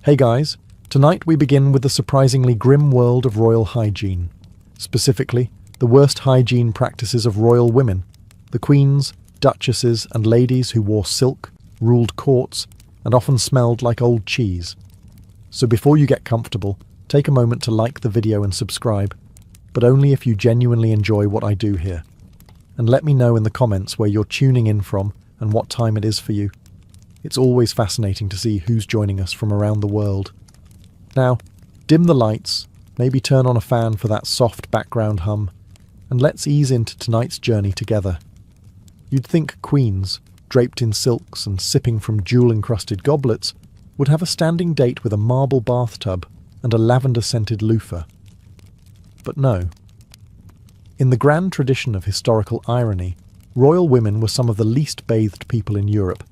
Hey guys, tonight we begin with the surprisingly grim world of royal hygiene. Specifically, the worst hygiene practices of royal women, the queens, duchesses and ladies who wore silk, ruled courts, and often smelled like old cheese. So before you get comfortable, take a moment to like the video and subscribe, but only if you genuinely enjoy what I do here. And let me know in the comments where you're tuning in from and what time it is for you. It's always fascinating to see who's joining us from around the world. Now, dim the lights, maybe turn on a fan for that soft background hum, and let's ease into tonight's journey together. You'd think queens, draped in silks and sipping from jewel-encrusted goblets, would have a standing date with a marble bathtub and a lavender-scented loofah. But no. In the grand tradition of historical irony, royal women were some of the least bathed people in Europe,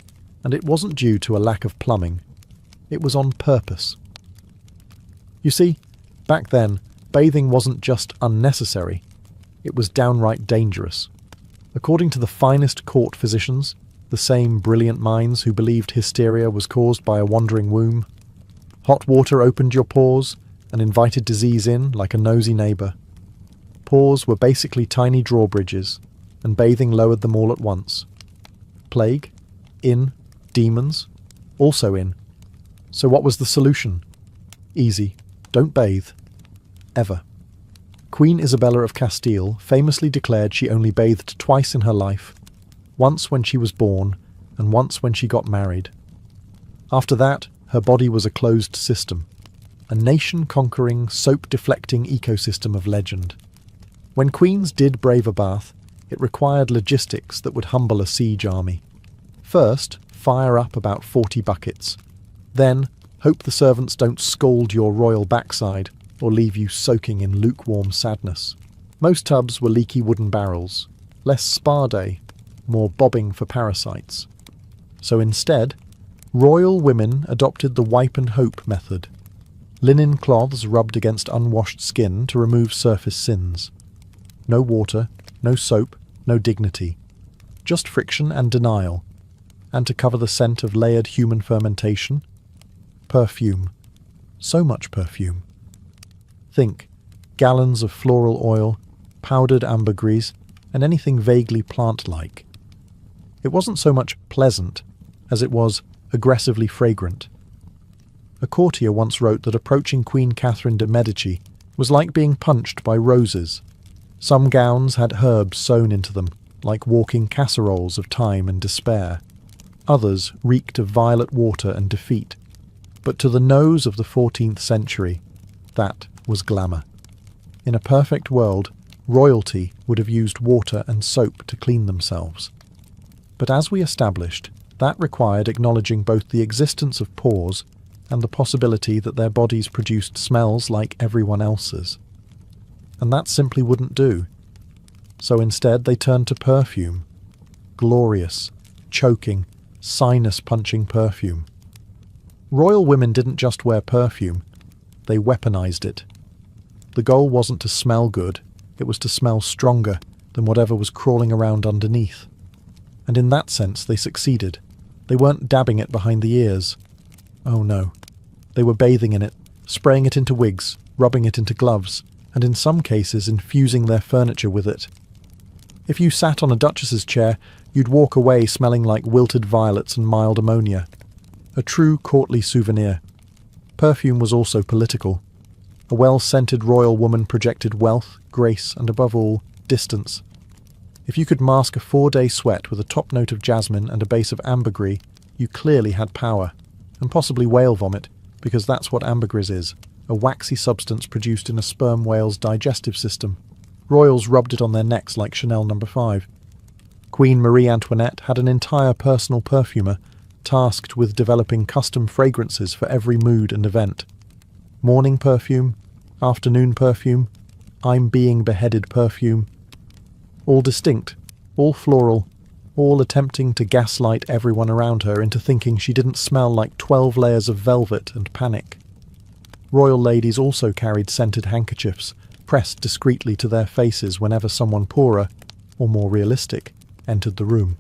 and it wasn't due to a lack of plumbing. It was on purpose. You see, back then, bathing wasn't just unnecessary, it was downright dangerous. According to the finest court physicians, the same brilliant minds who believed hysteria was caused by a wandering womb, hot water opened your pores and invited disease in like a nosy neighbour. Pores were basically tiny drawbridges, and bathing lowered them all at once. Plague? In. Demons? Also in. So what was the solution? Easy. Don't bathe. Ever. Queen Isabella of Castile famously declared she only bathed twice in her life, once when she was born and once when she got married. After that, her body was a closed system, a nation-conquering, soap-deflecting ecosystem of legend. When queens did brave a bath, it required logistics that would humble a siege army. First, fire up about 40 buckets. Then, hope the servants don't scold your royal backside or leave you soaking in lukewarm sadness. Most tubs were leaky wooden barrels, less spa day, more bobbing for parasites. So instead, royal women adopted the wipe and hope method. Linen cloths rubbed against unwashed skin to remove surface sins. No water, no soap, no dignity. Just friction and denial. And to cover the scent of layered human fermentation, perfume. So much perfume. Think, gallons of floral oil, powdered ambergris, and anything vaguely plant-like. It wasn't so much pleasant as it was aggressively fragrant. A courtier once wrote that approaching Queen Catherine de' Medici was like being punched by roses. Some gowns had herbs sewn into them, like walking casseroles of time and despair. Others reeked of violet water and defeat. But to the nose of the 14th century, that was glamour. In a perfect world, royalty would have used water and soap to clean themselves. But as we established, that required acknowledging both the existence of pores and the possibility that their bodies produced smells like everyone else's. And that simply wouldn't do. So instead they turned to perfume. Glorious, choking, sinus-punching perfume. Royal women didn't just wear perfume, they weaponized it. The goal wasn't to smell good, it was to smell stronger than whatever was crawling around underneath. And in that sense they succeeded. They weren't dabbing it behind the ears. Oh no. They were bathing in it, spraying it into wigs, rubbing it into gloves, and in some cases infusing their furniture with it. If you sat on a duchess's chair, you'd walk away smelling like wilted violets and mild ammonia. A true courtly souvenir. Perfume was also political. A well-scented royal woman projected wealth, grace, and above all, distance. If you could mask a 4-day sweat with a top note of jasmine and a base of ambergris, you clearly had power, and possibly whale vomit, because that's what ambergris is, a waxy substance produced in a sperm whale's digestive system. Royals rubbed it on their necks like Chanel No. 5. Queen Marie Antoinette had an entire personal perfumer, tasked with developing custom fragrances for every mood and event. Morning perfume, afternoon perfume, I'm being beheaded perfume. All distinct, all floral, all attempting to gaslight everyone around her into thinking she didn't smell like 12 layers of velvet and panic. Royal ladies also carried scented handkerchiefs, pressed discreetly to their faces whenever someone poorer, or more realistic, entered the room.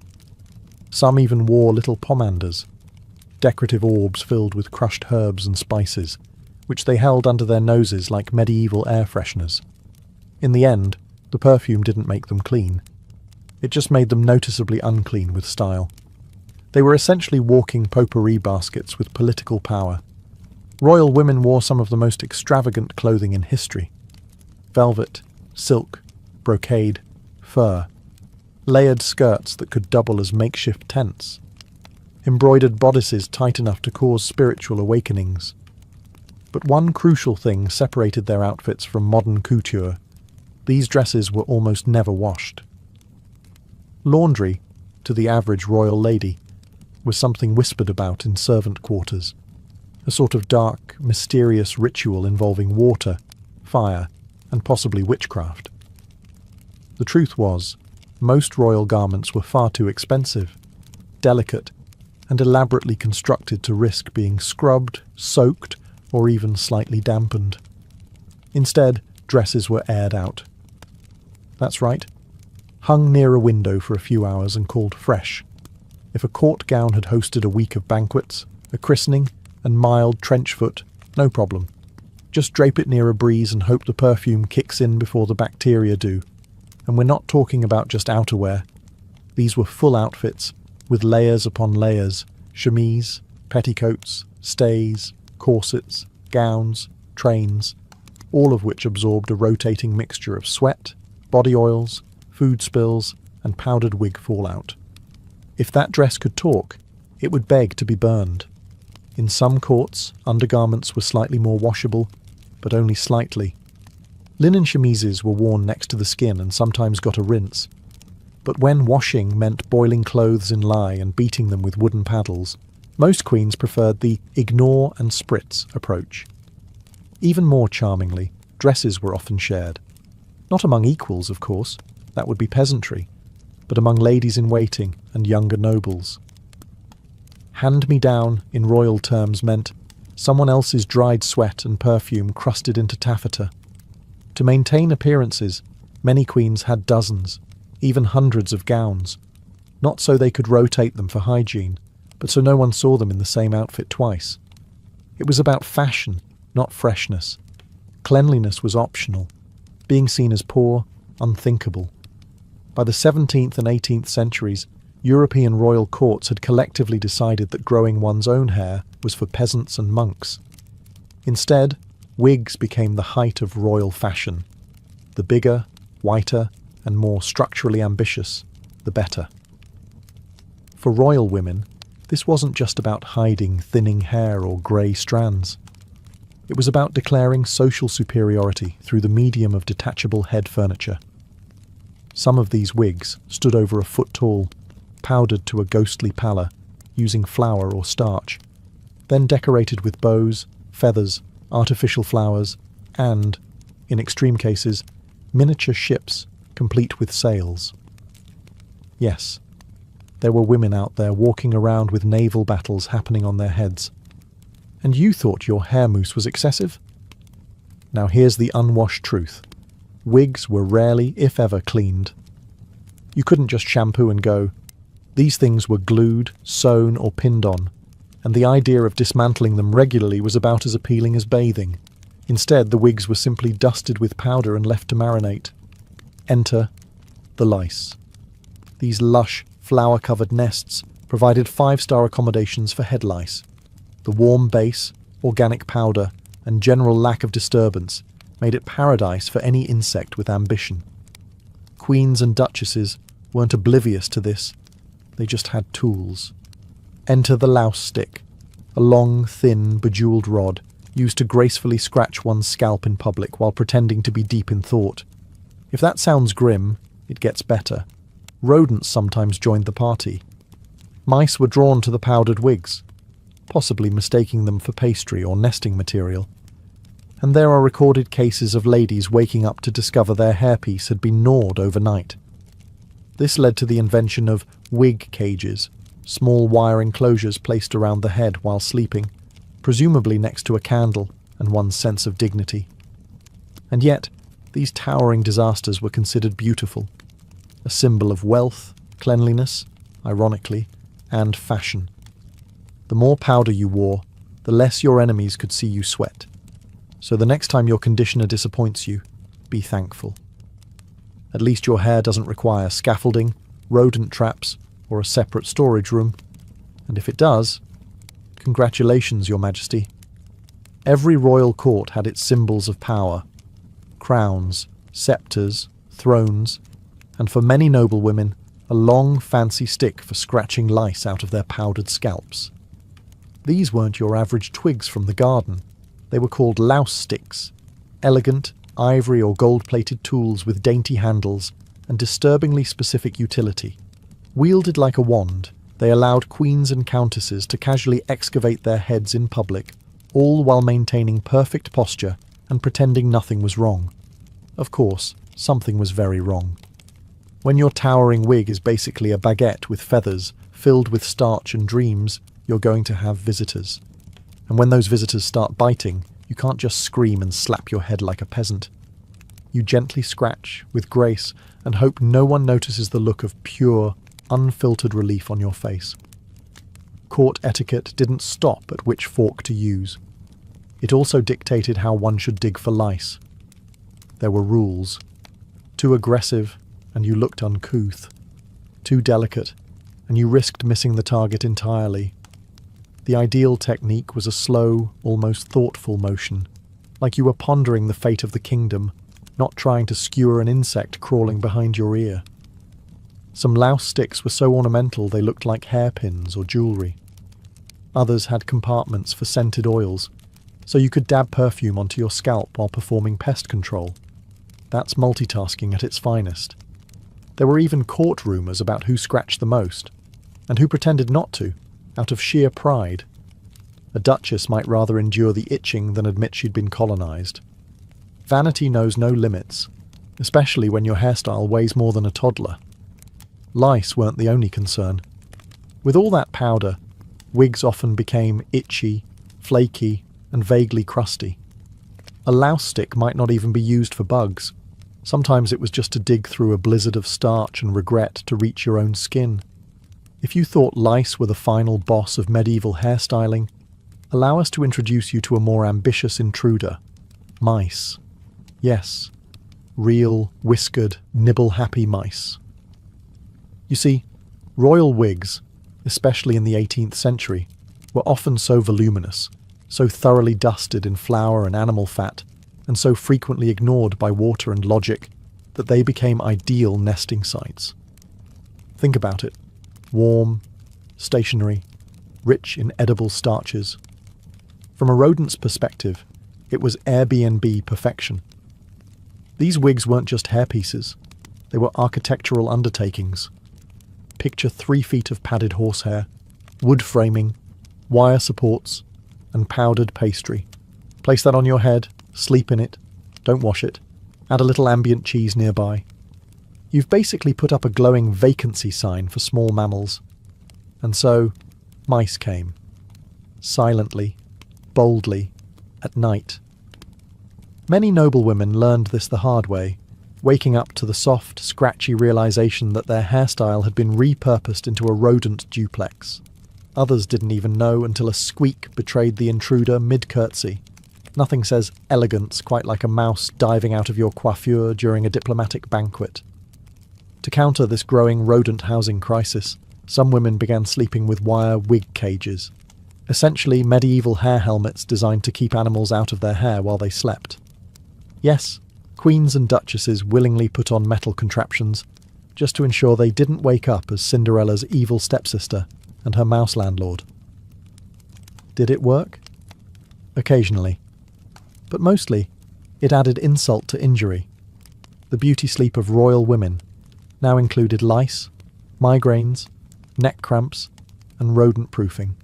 Some even wore little pomanders. decorative orbs filled with crushed herbs and spices, which they held under their noses like medieval air fresheners. In the end, the perfume didn't make them clean. It just made them noticeably unclean with style. They were essentially walking potpourri baskets with political power. Royal women wore some of the most extravagant clothing in history. Velvet, silk, brocade, fur. Layered skirts that could double as makeshift tents. Embroidered bodices tight enough to cause spiritual awakenings. But one crucial thing separated their outfits from modern couture. These dresses were almost never washed. Laundry, to the average royal lady, was something whispered about in servant quarters, a sort of dark, mysterious ritual involving water, fire, and possibly witchcraft. The truth was, most royal garments were far too expensive, delicate, and elaborately constructed to risk being scrubbed, soaked, or even slightly dampened. Instead, dresses were aired out. That's right, hung near a window for a few hours and called fresh. If a court gown had hosted a week of banquets, a christening, and mild trench foot, no problem. Just drape it near a breeze and hope the perfume kicks in before the bacteria do. And we're not talking about just outerwear. These were full outfits, with layers upon layers, chemise, petticoats, stays, corsets, gowns, trains, all of which absorbed a rotating mixture of sweat, body oils, food spills, and powdered wig fallout. If that dress could talk, it would beg to be burned. In some courts, undergarments were slightly more washable, but only slightly. Linen chemises were worn next to the skin and sometimes got a rinse. But when washing meant boiling clothes in lye and beating them with wooden paddles, most queens preferred the ignore and spritz approach. Even more charmingly, dresses were often shared. Not among equals, of course, that would be peasantry, but among ladies in waiting and younger nobles. Hand-me-down, in royal terms, meant someone else's dried sweat and perfume crusted into taffeta. To maintain appearances, many queens had dozens, even hundreds of gowns, not so they could rotate them for hygiene, but so no one saw them in the same outfit twice. It was about fashion, not freshness. Cleanliness was optional, being seen as poor, unthinkable. By the 17th and 18th centuries, European royal courts had collectively decided that growing one's own hair was for peasants and monks. Instead, wigs became the height of royal fashion. The bigger, whiter, and more structurally ambitious, the better. For royal women, this wasn't just about hiding thinning hair or grey strands. It was about declaring social superiority through the medium of detachable head furniture. Some of these wigs stood over a foot tall, powdered to a ghostly pallor, using flour or starch, then decorated with bows, feathers, artificial flowers, and, in extreme cases, miniature ships complete with sails. Yes, there were women out there walking around with naval battles happening on their heads. And you thought your hair mousse was excessive? Now here's the unwashed truth. Wigs were rarely, if ever, cleaned. You couldn't just shampoo and go. These things were glued, sewn, or pinned on, and the idea of dismantling them regularly was about as appealing as bathing. Instead, the wigs were simply dusted with powder and left to marinate. Enter the lice. These lush, flower-covered nests provided 5-star accommodations for head lice. The warm base, organic powder, and general lack of disturbance made it paradise for any insect with ambition. Queens and duchesses weren't oblivious to this. They just had tools. Enter the louse stick, a long, thin, bejewelled rod used to gracefully scratch one's scalp in public while pretending to be deep in thought. If that sounds grim, it gets better. Rodents sometimes joined the party. Mice were drawn to the powdered wigs, possibly mistaking them for pastry or nesting material. And there are recorded cases of ladies waking up to discover their hairpiece had been gnawed overnight. This led to the invention of wig cages, small wire enclosures placed around the head while sleeping, presumably next to a candle and one's sense of dignity. And yet, these towering disasters were considered beautiful, a symbol of wealth, cleanliness, ironically, and fashion. The more powder you wore, the less your enemies could see you sweat. So the next time your conditioner disappoints you, be thankful. At least your hair doesn't require scaffolding, rodent traps, or a separate storage room. And if it does, congratulations, Your Majesty. Every royal court had its symbols of power: crowns, sceptres, thrones, and for many noblewomen, a long, fancy stick for scratching lice out of their powdered scalps. These weren't your average twigs from the garden. They were called louse sticks, elegant, ivory or gold-plated tools with dainty handles and disturbingly specific utility. Wielded like a wand, they allowed queens and countesses to casually excavate their heads in public, all while maintaining perfect posture and pretending nothing was wrong. Of course, something was very wrong. When your towering wig is basically a baguette with feathers, filled with starch and dreams, you're going to have visitors. And when those visitors start biting, you can't just scream and slap your head like a peasant. You gently scratch, with grace, and hope no one notices the look of pure, unfiltered relief on your face. Court etiquette didn't stop at which fork to use. It also dictated how one should dig for lice. There were rules. Too aggressive, and you looked uncouth. Too delicate, and you risked missing the target entirely. The ideal technique was a slow, almost thoughtful motion, like you were pondering the fate of the kingdom, not trying to skewer an insect crawling behind your ear. Some louse sticks were so ornamental they looked like hairpins or jewellery. Others had compartments for scented oils, so you could dab perfume onto your scalp while performing pest control. That's multitasking at its finest. There were even court rumours about who scratched the most, and who pretended not to, out of sheer pride. A duchess might rather endure the itching than admit she'd been colonised. Vanity knows no limits, especially when your hairstyle weighs more than a toddler. Lice weren't the only concern. With all that powder, wigs often became itchy, flaky, and vaguely crusty. A louse stick might not even be used for bugs. Sometimes it was just to dig through a blizzard of starch and regret to reach your own skin. If you thought lice were the final boss of medieval hairstyling, allow us to introduce you to a more ambitious intruder: mice. Yes, real, whiskered, nibble-happy mice. You see, royal wigs, especially in the 18th century, were often so voluminous, so thoroughly dusted in flour and animal fat, and so frequently ignored by water and logic, that they became ideal nesting sites. Think about it. Warm, stationary, rich in edible starches. From a rodent's perspective, it was Airbnb perfection. These wigs weren't just hairpieces, they were architectural undertakings. Picture 3 feet of padded horsehair, wood framing, wire supports, and powdered pastry. Place that on your head, sleep in it, don't wash it, add a little ambient cheese nearby. You've basically put up a glowing vacancy sign for small mammals. And so, mice came. Silently, boldly, at night. Many noblewomen learned this the hard way, waking up to the soft, scratchy realization that their hairstyle had been repurposed into a rodent duplex. Others didn't even know until a squeak betrayed the intruder mid-curtsy. Nothing says elegance quite like a mouse diving out of your coiffure during a diplomatic banquet. To counter this growing rodent housing crisis, some women began sleeping with wire wig cages, essentially medieval hair helmets designed to keep animals out of their hair while they slept. Yes, queens and duchesses willingly put on metal contraptions, just to ensure they didn't wake up as Cinderella's evil stepsister and her mouse landlord. Did it work? Occasionally. But mostly, it added insult to injury. The beauty sleep of royal women now included lice, migraines, neck cramps, and rodent proofing.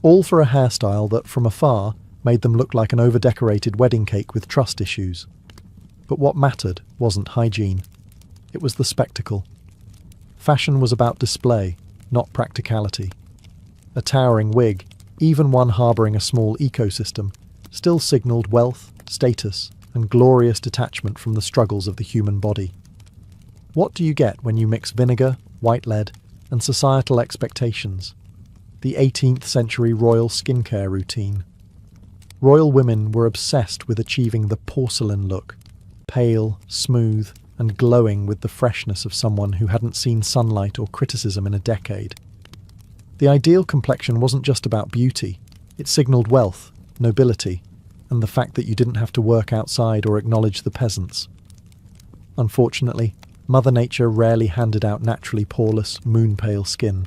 All for a hairstyle that, from afar, made them look like an over-decorated wedding cake with trust issues. But what mattered wasn't hygiene. It was the spectacle. Fashion was about display, not practicality. A towering wig, even one harbouring a small ecosystem, still signalled wealth, status, and glorious detachment from the struggles of the human body. What do you get when you mix vinegar, white lead, and societal expectations? the 18th century royal skincare routine. Royal women were obsessed with achieving the porcelain look, pale, smooth, and glowing with the freshness of someone who hadn't seen sunlight or criticism in a decade. The ideal complexion wasn't just about beauty, it signaled wealth, nobility, and the fact that you didn't have to work outside or acknowledge the peasants. Unfortunately, Mother Nature rarely handed out naturally poreless, moon-pale skin.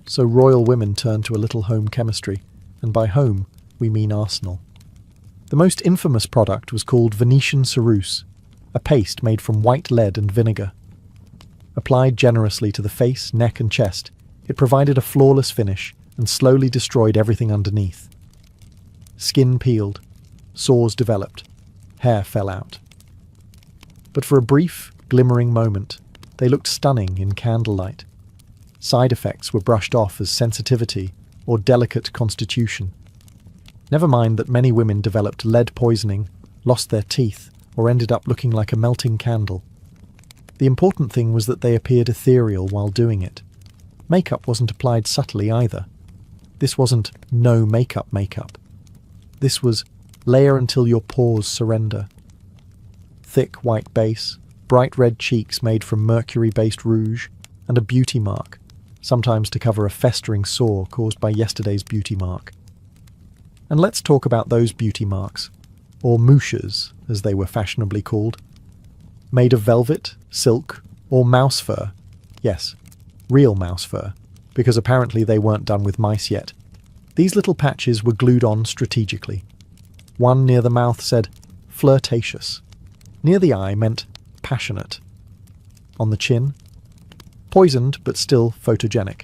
So royal women turned to a little home chemistry, and by home, we mean arsenal. The most infamous product was called Venetian ceruse, a paste made from white lead and vinegar. Applied generously to the face, neck and chest, it provided a flawless finish and slowly destroyed everything underneath. Skin peeled, sores developed, hair fell out. But for a brief, glimmering moment, they looked stunning in candlelight. Side effects were brushed off as sensitivity or delicate constitution. Never mind that many women developed lead poisoning, lost their teeth, or ended up looking like a melting candle. The important thing was that they appeared ethereal while doing it. Makeup wasn't applied subtly either. This wasn't no makeup makeup. This was layer until your pores surrender. Thick white base, bright red cheeks made from mercury-based rouge, and a beauty mark, sometimes to cover a festering sore caused by yesterday's beauty mark. And let's talk about those beauty marks, or mouches, as they were fashionably called. Made of velvet, silk, or mouse fur. Yes, real mouse fur, because apparently they weren't done with mice yet. These little patches were glued on strategically. One near the mouth said, flirtatious. Near the eye meant passionate. On the chin, poisoned but still photogenic.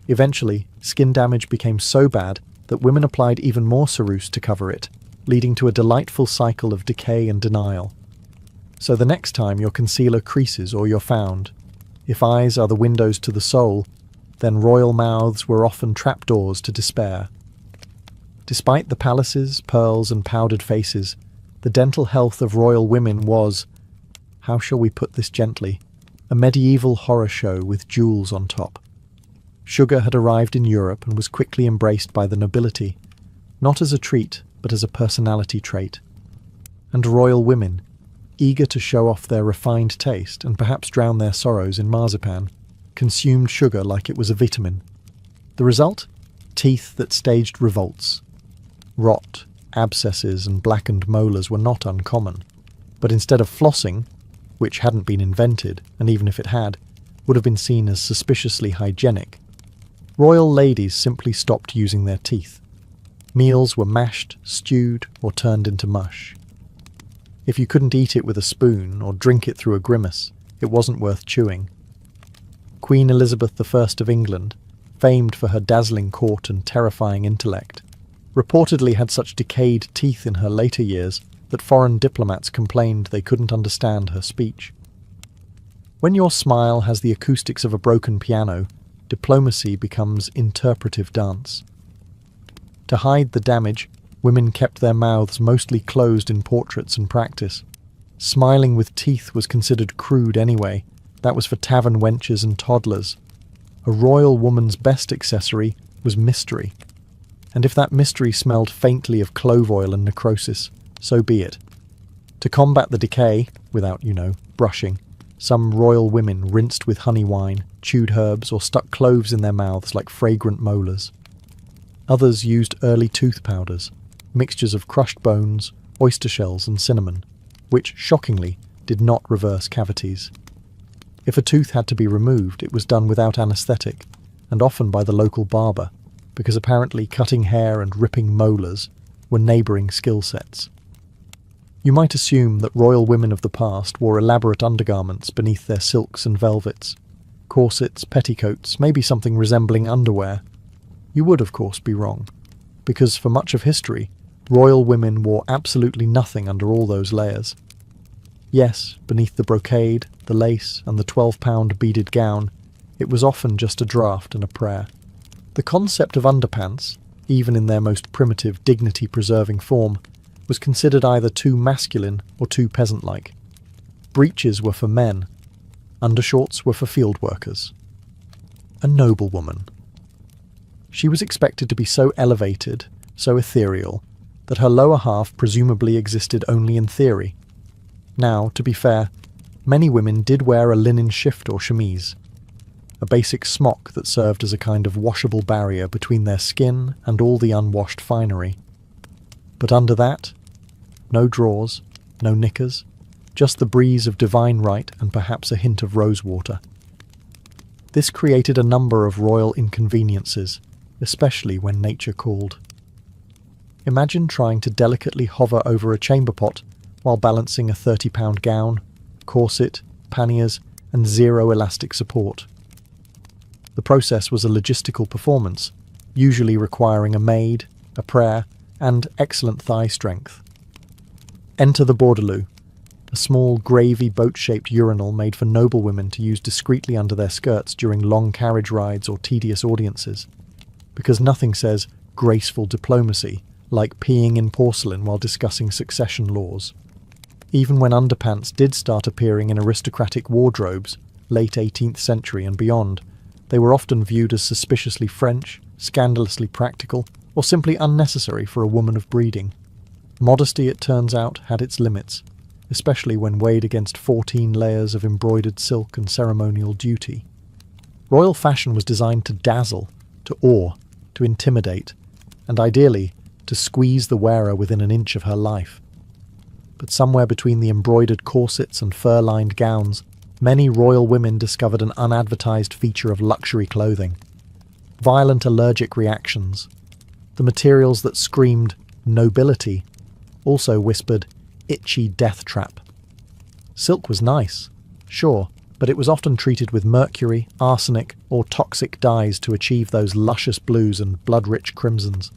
Eventually, skin damage became so bad that women applied even more ceruse to cover it, leading to a delightful cycle of decay and denial. So the next time your concealer creases or you're found, if eyes are the windows to the soul, then royal mouths were often trapdoors to despair. Despite the palaces, pearls and powdered faces, the dental health of royal women was, how shall we put this gently, a medieval horror show with jewels on top. Sugar had arrived in Europe and was quickly embraced by the nobility, not as a treat, but as a personality trait. And royal women, eager to show off their refined taste and perhaps drown their sorrows in marzipan, consumed sugar like it was a vitamin. The result? Teeth that staged revolts. Rot, abscesses and blackened molars were not uncommon, but instead of flossing, which hadn't been invented, and even if it had, would have been seen as suspiciously hygienic, royal ladies simply stopped using their teeth. Meals were mashed, stewed, or turned into mush. If you couldn't eat it with a spoon or drink it through a grimace, it wasn't worth chewing. Queen Elizabeth I of England, famed for her dazzling court and terrifying intellect, reportedly had such decayed teeth in her later years that foreign diplomats complained they couldn't understand her speech. When your smile has the acoustics of a broken piano, diplomacy becomes interpretive dance. To hide the damage, women kept their mouths mostly closed in portraits and practice. Smiling with teeth was considered crude anyway. That was for tavern wenches and toddlers. A royal woman's best accessory was mystery. And if that mystery smelled faintly of clove oil and necrosis, so be it. To combat the decay, without, brushing, some royal women rinsed with honey wine, chewed herbs, or stuck cloves in their mouths like fragrant molars. Others used early tooth powders, mixtures of crushed bones, oyster shells and cinnamon, which, shockingly, did not reverse cavities. If a tooth had to be removed, it was done without anaesthetic, and often by the local barber, because apparently cutting hair and ripping molars were neighbouring skill sets. You might assume that royal women of the past wore elaborate undergarments beneath their silks and velvets, corsets, petticoats, maybe something resembling underwear. You would, of course, be wrong, because for much of history, royal women wore absolutely nothing under all those layers. Yes, beneath the brocade, the lace, and the 12-pound beaded gown, it was often just a draught and a prayer. The concept of underpants, even in their most primitive, dignity-preserving form, was considered either too masculine or too peasant-like. Breeches were for men, undershorts were for field workers. A noblewoman. She was expected to be so elevated, so ethereal, that her lower half presumably existed only in theory. Now, to be fair, many women did wear a linen shift or chemise, a basic smock that served as a kind of washable barrier between their skin and all the unwashed finery. But under that, no drawers, no knickers, just the breeze of divine right and perhaps a hint of rosewater. This created a number of royal inconveniences, especially when nature called. Imagine trying to delicately hover over a chamber pot while balancing a 30-pound gown, corset, panniers, and zero elastic support. The process was a logistical performance, usually requiring a maid, a prayer, and excellent thigh strength. Enter the bordaloo, a small, gravy boat-shaped urinal made for noblewomen to use discreetly under their skirts during long carriage rides or tedious audiences, because nothing says graceful diplomacy like peeing in porcelain while discussing succession laws. Even when underpants did start appearing in aristocratic wardrobes, late 18th century and beyond, they were often viewed as suspiciously French, scandalously practical, or simply unnecessary for a woman of breeding. Modesty, it turns out, had its limits, especially when weighed against 14 layers of embroidered silk and ceremonial duty. Royal fashion was designed to dazzle, to awe, to intimidate, and ideally, to squeeze the wearer within an inch of her life. But somewhere between the embroidered corsets and fur-lined gowns, many royal women discovered an unadvertised feature of luxury clothing: violent allergic reactions. The materials that screamed nobility also whispered itchy death trap. Silk was nice, sure, but it was often treated with mercury, arsenic, or toxic dyes to achieve those luscious blues and blood-rich crimsons.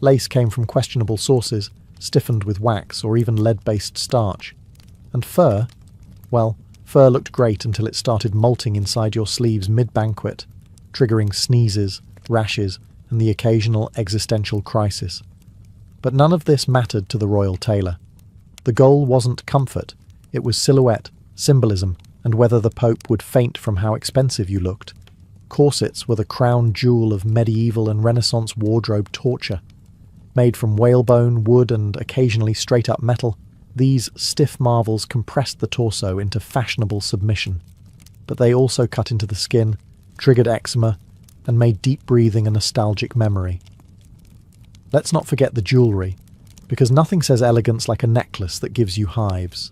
Lace came from questionable sources, stiffened with wax or even lead-based starch. And fur? Well, fur looked great until it started molting inside your sleeves mid-banquet, triggering sneezes, rashes, and the occasional existential crisis. But none of this mattered to the royal tailor. The goal wasn't comfort, it was silhouette, symbolism, and whether the Pope would faint from how expensive you looked. Corsets were the crown jewel of medieval and Renaissance wardrobe torture. Made from whalebone, wood, and occasionally straight-up metal, these stiff marvels compressed the torso into fashionable submission. But they also cut into the skin, triggered eczema, and made deep breathing a nostalgic memory. Let's not forget the jewellery, because nothing says elegance like a necklace that gives you hives.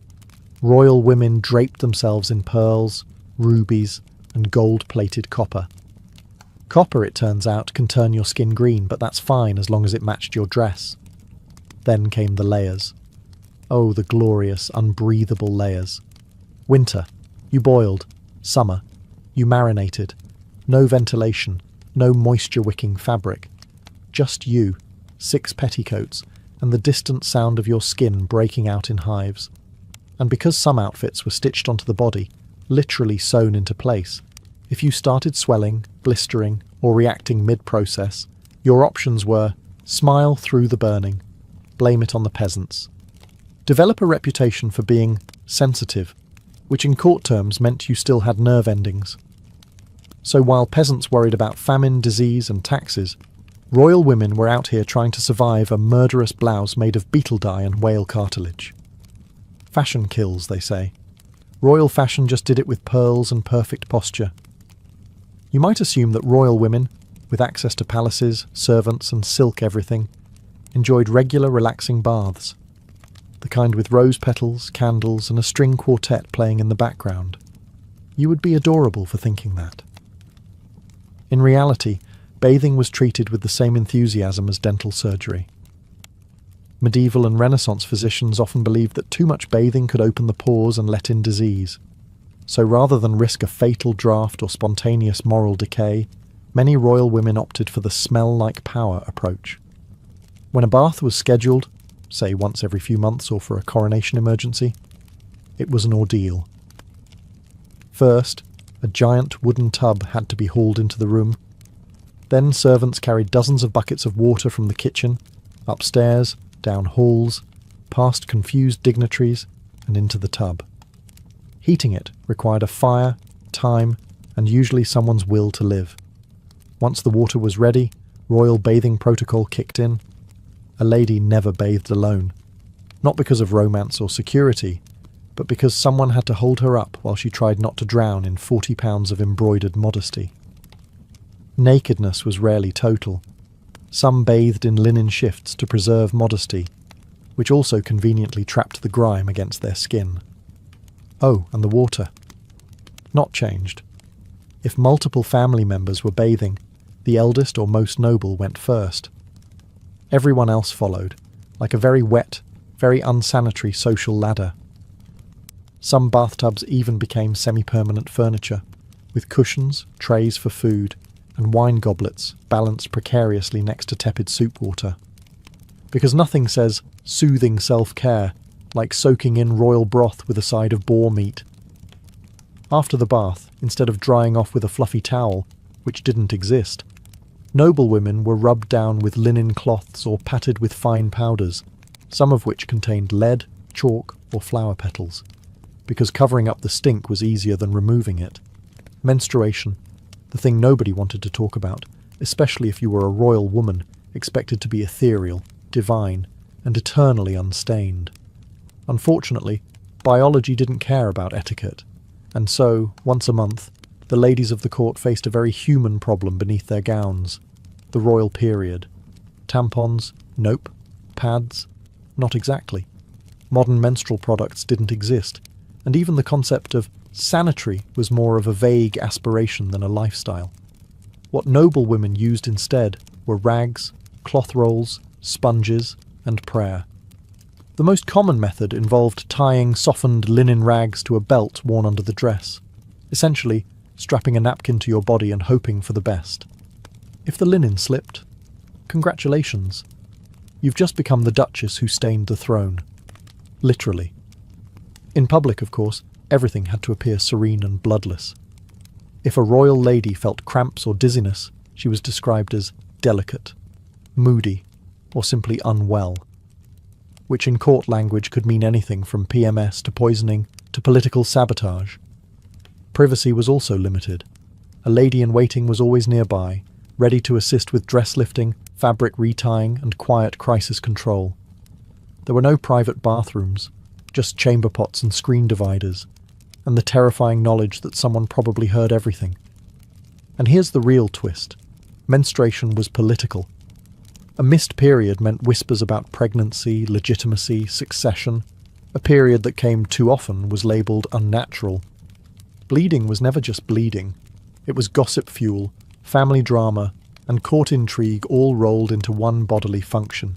Royal women draped themselves in pearls, rubies, and gold-plated copper. Copper, it turns out, can turn your skin green, but that's fine as long as it matched your dress. Then came the layers. Oh, the glorious, unbreathable layers. Winter, you boiled. Summer, you marinated. No ventilation, no moisture-wicking fabric. Just you, 6 petticoats, and the distant sound of your skin breaking out in hives. And because some outfits were stitched onto the body, literally sewn into place, if you started swelling, blistering, or reacting mid-process, your options were smile through the burning, blame it on the peasants. Develop a reputation for being sensitive, which in court terms meant you still had nerve endings. So while peasants worried about famine, disease, and taxes, royal women were out here trying to survive a murderous blouse made of beetle dye and whale cartilage. Fashion kills, they say. Royal fashion just did it with pearls and perfect posture. You might assume that royal women, with access to palaces, servants, and silk everything, enjoyed regular relaxing baths. The kind with rose petals, candles, and a string quartet playing in the background. You would be adorable for thinking that. In reality, bathing was treated with the same enthusiasm as dental surgery. Medieval and Renaissance physicians often believed that too much bathing could open the pores and let in disease. So rather than risk a fatal draught or spontaneous moral decay, many royal women opted for the smell-like power approach. When a bath was scheduled, say once every few months or for a coronation emergency, it was an ordeal. First, a giant wooden tub had to be hauled into the room. Then servants carried dozens of buckets of water from the kitchen, upstairs, down halls, past confused dignitaries, and into the tub. Heating it required a fire, time, and usually someone's will to live. Once the water was ready, Royal bathing protocol kicked in. A lady never bathed alone. Not because of romance or security, but because someone had to hold her up while she tried not to drown in 40 pounds of embroidered modesty. Nakedness was rarely total. Some bathed in linen shifts to preserve modesty, which also conveniently trapped the grime against their skin. Oh, and the water. Not changed. If multiple family members were bathing, the eldest or most noble went first. Everyone else followed, like a very wet, very unsanitary social ladder. Some bathtubs even became semi-permanent furniture, with cushions, trays for food, and wine goblets balanced precariously next to tepid soup water. Because nothing says soothing self-care like soaking in royal broth with a side of boar meat. After the bath, instead of drying off with a fluffy towel, which didn't exist, noble women were rubbed down with linen cloths or patted with fine powders, some of which contained lead, chalk, or flower petals, because covering up the stink was easier than removing it. Menstruation, the thing nobody wanted to talk about, especially if you were a royal woman expected to be ethereal, divine, and eternally unstained. Unfortunately, biology didn't care about etiquette, and so, once a month, the ladies of the court faced a very human problem beneath their gowns: the royal period. Tampons? Nope. Pads? Not exactly. Modern menstrual products didn't exist, and even the concept of sanitary was more of a vague aspiration than a lifestyle. What noble women used instead were rags, cloth rolls, sponges, and prayer. The most common method involved tying softened linen rags to a belt worn under the dress, essentially strapping a napkin to your body and hoping for the best. If the linen slipped, congratulations. You've just become the Duchess who stained the throne. Literally. In public, of course, everything had to appear serene and bloodless. If a royal lady felt cramps or dizziness, she was described as delicate, moody, or simply unwell, which in court language could mean anything from PMS to poisoning to political sabotage. Privacy was also limited. A lady-in-waiting was always nearby, ready to assist with dress lifting, fabric retying, and quiet crisis control. There were no private bathrooms, just chamber pots and screen dividers, and the terrifying knowledge that someone probably heard everything. And here's the real twist. Menstruation was political. A missed period meant whispers about pregnancy, legitimacy, succession. A period that came too often was labelled unnatural. Bleeding was never just bleeding. It was gossip fuel, family drama, and court intrigue all rolled into one bodily function.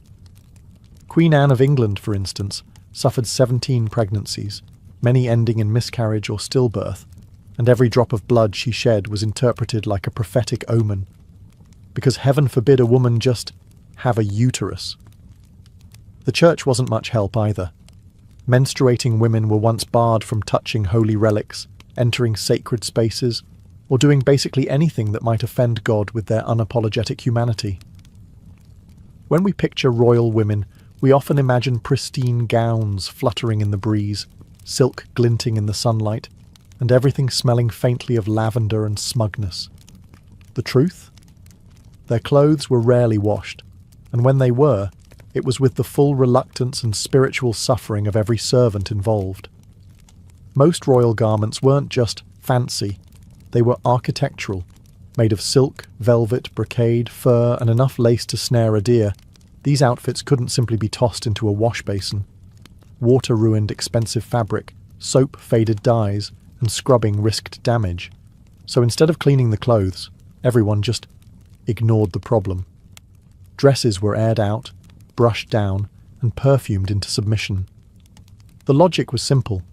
Queen Anne of England, for instance, suffered 17 pregnancies, many ending in miscarriage or stillbirth, and every drop of blood she shed was interpreted like a prophetic omen. Because heaven forbid a woman just have a uterus. The church wasn't much help either. Menstruating women were once barred from touching holy relics, entering sacred spaces, or doing basically anything that might offend God with their unapologetic humanity. When we picture royal women, we often imagine pristine gowns fluttering in the breeze, silk glinting in the sunlight, and everything smelling faintly of lavender and smugness. The truth? Their clothes were rarely washed, and when they were, it was with the full reluctance and spiritual suffering of every servant involved. Most royal garments weren't just fancy, they were architectural, made of silk, velvet, brocade, fur, and enough lace to snare a deer. These outfits couldn't simply be tossed into a wash basin. Water ruined expensive fabric, soap faded dyes, and scrubbing risked damage. So instead of cleaning the clothes, everyone just ignored the problem. Dresses were aired out, brushed down, and perfumed into submission. The logic was simple.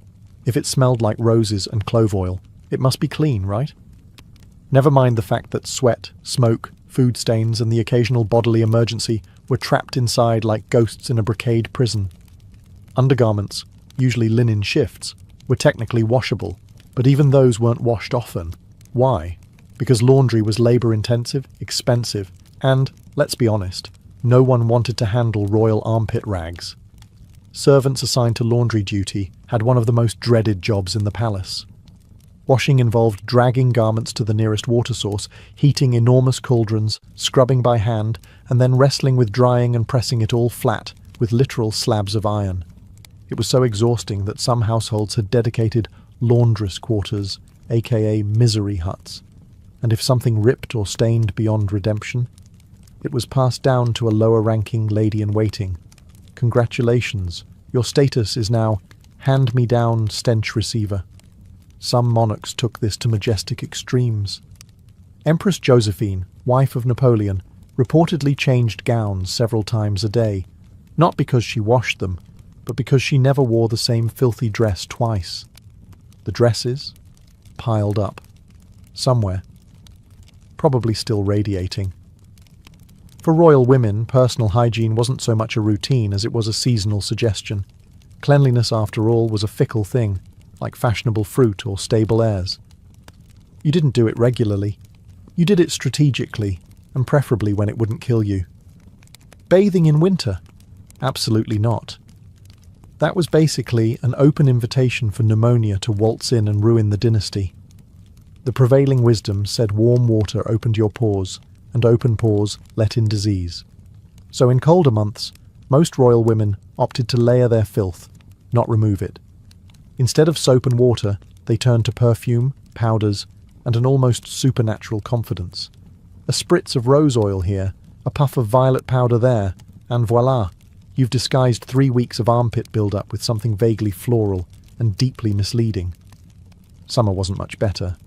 If it smelled like roses and clove oil, it must be clean, right? Never mind the fact that sweat, smoke, food stains, and the occasional bodily emergency were trapped inside like ghosts in a brocade prison. Undergarments, usually linen shifts, were technically washable, but even those weren't washed often. Why? Because laundry was labour-intensive, expensive, and, let's be honest, no one wanted to handle royal armpit rags. Servants assigned to laundry duty had one of the most dreaded jobs in the palace. Washing involved dragging garments to the nearest water source, heating enormous cauldrons, scrubbing by hand, and then wrestling with drying and pressing it all flat with literal slabs of iron. It was so exhausting that some households had dedicated laundress quarters, aka misery huts, and if something ripped or stained beyond redemption, it was passed down to a lower-ranking lady-in-waiting. Congratulations, your status is now hand-me-down stench receiver. Some monarchs took this to majestic extremes. Empress Josephine, wife of Napoleon, reportedly changed gowns several times a day, not because she washed them, but because she never wore the same filthy dress twice. The dresses piled up. Somewhere. Probably still radiating. For royal women, personal hygiene wasn't so much a routine as it was a seasonal suggestion. Cleanliness, after all, was a fickle thing, like fashionable fruit or stable airs. You didn't do it regularly. You did it strategically, and preferably when it wouldn't kill you. Bathing in winter? Absolutely not. That was basically an open invitation for pneumonia to waltz in and ruin the dynasty. The prevailing wisdom said warm water opened your pores, and open pores let in disease. So in colder months, most royal women opted to layer their filth, not remove it. Instead of soap and water, they turned to perfume, powders, and an almost supernatural confidence. A spritz of rose oil here, a puff of violet powder there, and voila, you've disguised 3 weeks of armpit build-up with something vaguely floral and deeply misleading. Summer wasn't much better.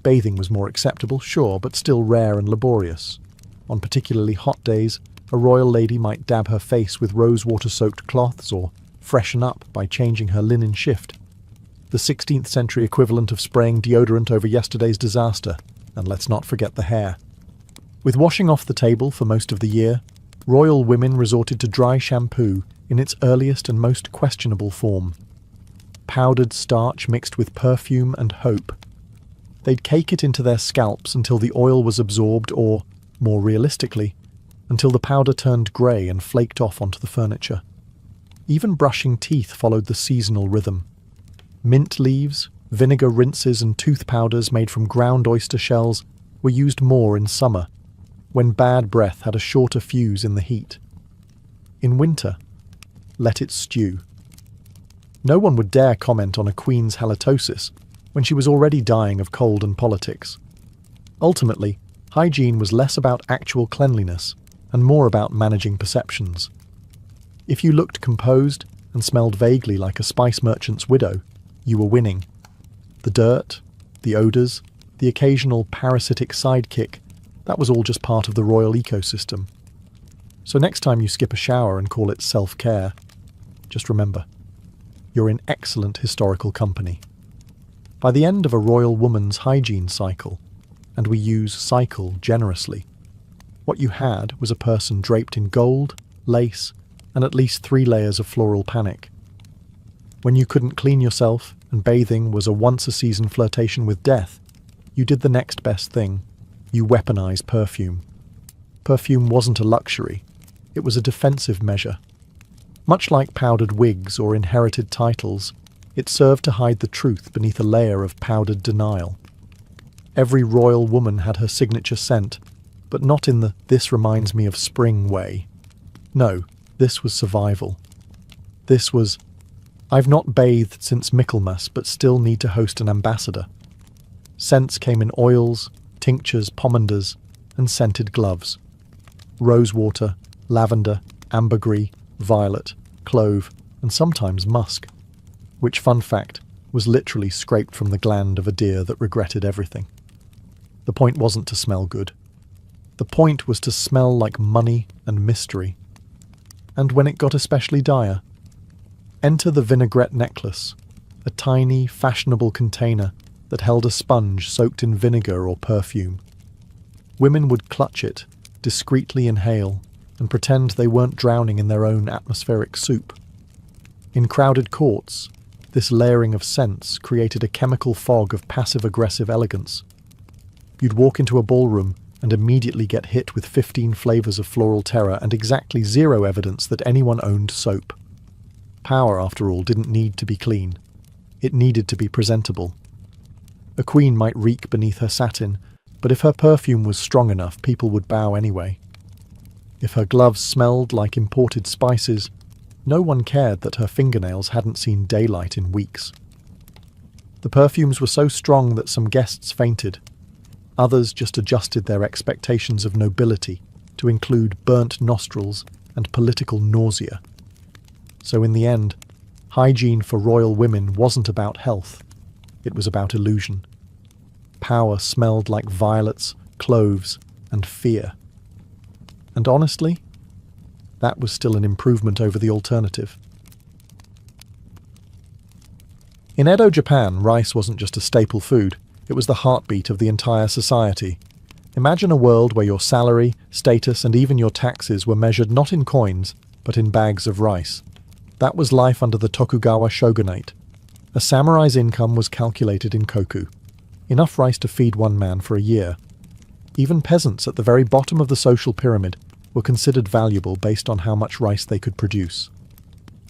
Bathing was more acceptable, sure, but still rare and laborious. On particularly hot days, a royal lady might dab her face with rose-water-soaked cloths or freshen up by changing her linen shift. The 16th century equivalent of spraying deodorant over yesterday's disaster, and let's not forget the hair. With washing off the table for most of the year, royal women resorted to dry shampoo in its earliest and most questionable form. Powdered starch mixed with perfume and hope. They'd cake it into their scalps until the oil was absorbed or, more realistically, until the powder turned grey and flaked off onto the furniture. Even brushing teeth followed the seasonal rhythm. Mint leaves, vinegar rinses and tooth powders made from ground oyster shells were used more in summer, when bad breath had a shorter fuse in the heat. In winter, let it stew. No one would dare comment on a queen's halitosis when she was already dying of cold and politics. Ultimately, hygiene was less about actual cleanliness and more about managing perceptions. If you looked composed and smelled vaguely like a spice merchant's widow, you were winning. The dirt, the odours, the occasional parasitic sidekick, that was all just part of the royal ecosystem. So next time you skip a shower and call it self-care, just remember, you're in excellent historical company. By the end of a royal woman's hygiene cycle, and we use cycle generously, what you had was a person draped in gold, lace, and at least 3 layers of floral panic. When you couldn't clean yourself and bathing was a once-a-season flirtation with death, you did the next best thing. You weaponized perfume. Perfume wasn't a luxury. It was a defensive measure. Much like powdered wigs or inherited titles, it served to hide the truth beneath a layer of powdered denial. Every royal woman had her signature scent, but not in the "this reminds me of spring" way. No, this was survival. This was, "I've not bathed since Michaelmas but still need to host an ambassador." Scents came in oils, tinctures, pomanders, and scented gloves. Rosewater, lavender, ambergris, violet, clove, and sometimes musk, which, fun fact, was literally scraped from the gland of a deer that regretted everything. The point wasn't to smell good. The point was to smell like money and mystery. And when it got especially dire, enter the vinaigrette necklace, a tiny, fashionable container that held a sponge soaked in vinegar or perfume. Women would clutch it, discreetly inhale, and pretend they weren't drowning in their own atmospheric soup. In crowded courts, this layering of scents created a chemical fog of passive-aggressive elegance. You'd walk into a ballroom and immediately get hit with 15 flavours of floral terror and exactly 0 evidence that anyone owned soap. Power, after all, didn't need to be clean. It needed to be presentable. A queen might reek beneath her satin, but if her perfume was strong enough, people would bow anyway. If her gloves smelled like imported spices, no one cared that her fingernails hadn't seen daylight in weeks. The perfumes were so strong that some guests fainted. Others just adjusted their expectations of nobility to include burnt nostrils and political nausea. So in the end, hygiene for royal women wasn't about health. It was about illusion. Power smelled like violets, cloves, and fear. And honestly, that was still an improvement over the alternative. In Edo, Japan, rice wasn't just a staple food, it was the heartbeat of the entire society. Imagine a world where your salary, status, and even your taxes were measured not in coins, but in bags of rice. That was life under the Tokugawa shogunate. A samurai's income was calculated in koku, enough rice to feed one man for a year. Even peasants at the very bottom of the social pyramid were considered valuable based on how much rice they could produce.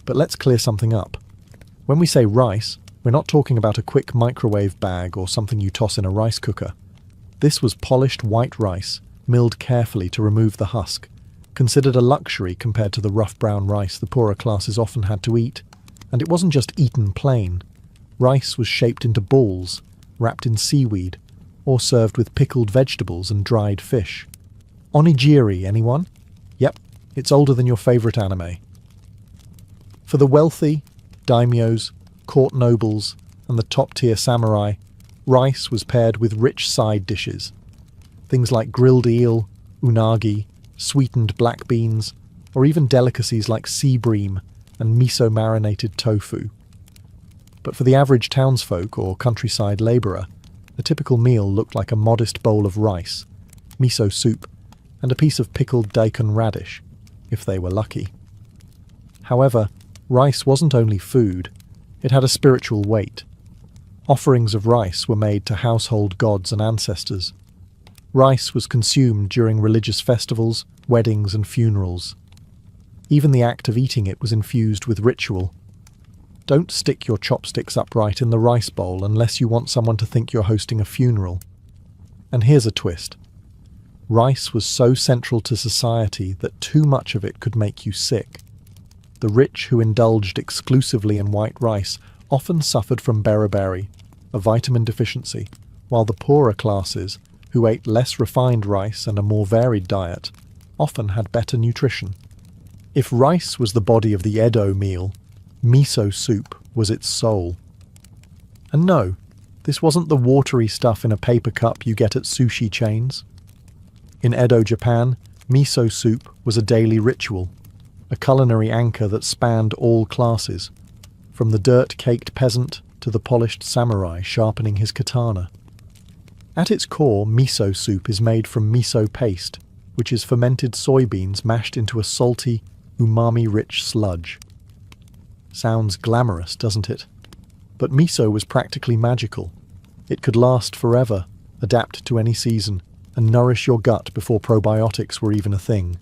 But let's clear something up. When we say rice, we're not talking about a quick microwave bag or something you toss in a rice cooker. This was polished white rice, milled carefully to remove the husk, considered a luxury compared to the rough brown rice the poorer classes often had to eat. And it wasn't just eaten plain. Rice was shaped into balls, wrapped in seaweed, or served with pickled vegetables and dried fish. Onigiri, anyone? Yep, it's older than your favourite anime. For the wealthy, daimyos, court nobles, and the top-tier samurai, rice was paired with rich side dishes. Things like grilled eel, unagi, sweetened black beans, or even delicacies like sea bream and miso-marinated tofu. But for the average townsfolk or countryside labourer, a typical meal looked like a modest bowl of rice, miso soup, and a piece of pickled daikon radish, if they were lucky. However, rice wasn't only food, it had a spiritual weight. Offerings of rice were made to household gods and ancestors. Rice was consumed during religious festivals, weddings, and funerals. Even the act of eating it was infused with ritual. Don't stick your chopsticks upright in the rice bowl unless you want someone to think you're hosting a funeral. And here's a twist. Rice was so central to society that too much of it could make you sick. The rich who indulged exclusively in white rice often suffered from beriberi, a vitamin deficiency, while the poorer classes, who ate less refined rice and a more varied diet, often had better nutrition. If rice was the body of the Edo meal, miso soup was its soul. And no, this wasn't the watery stuff in a paper cup you get at sushi chains. In Edo, Japan, miso soup was a daily ritual, a culinary anchor that spanned all classes, from the dirt-caked peasant to the polished samurai sharpening his katana. At its core, miso soup is made from miso paste, which is fermented soybeans mashed into a salty, umami-rich sludge. Sounds glamorous, doesn't it? But miso was practically magical. It could last forever, adapt to any season, and nourish your gut before probiotics were even a thing.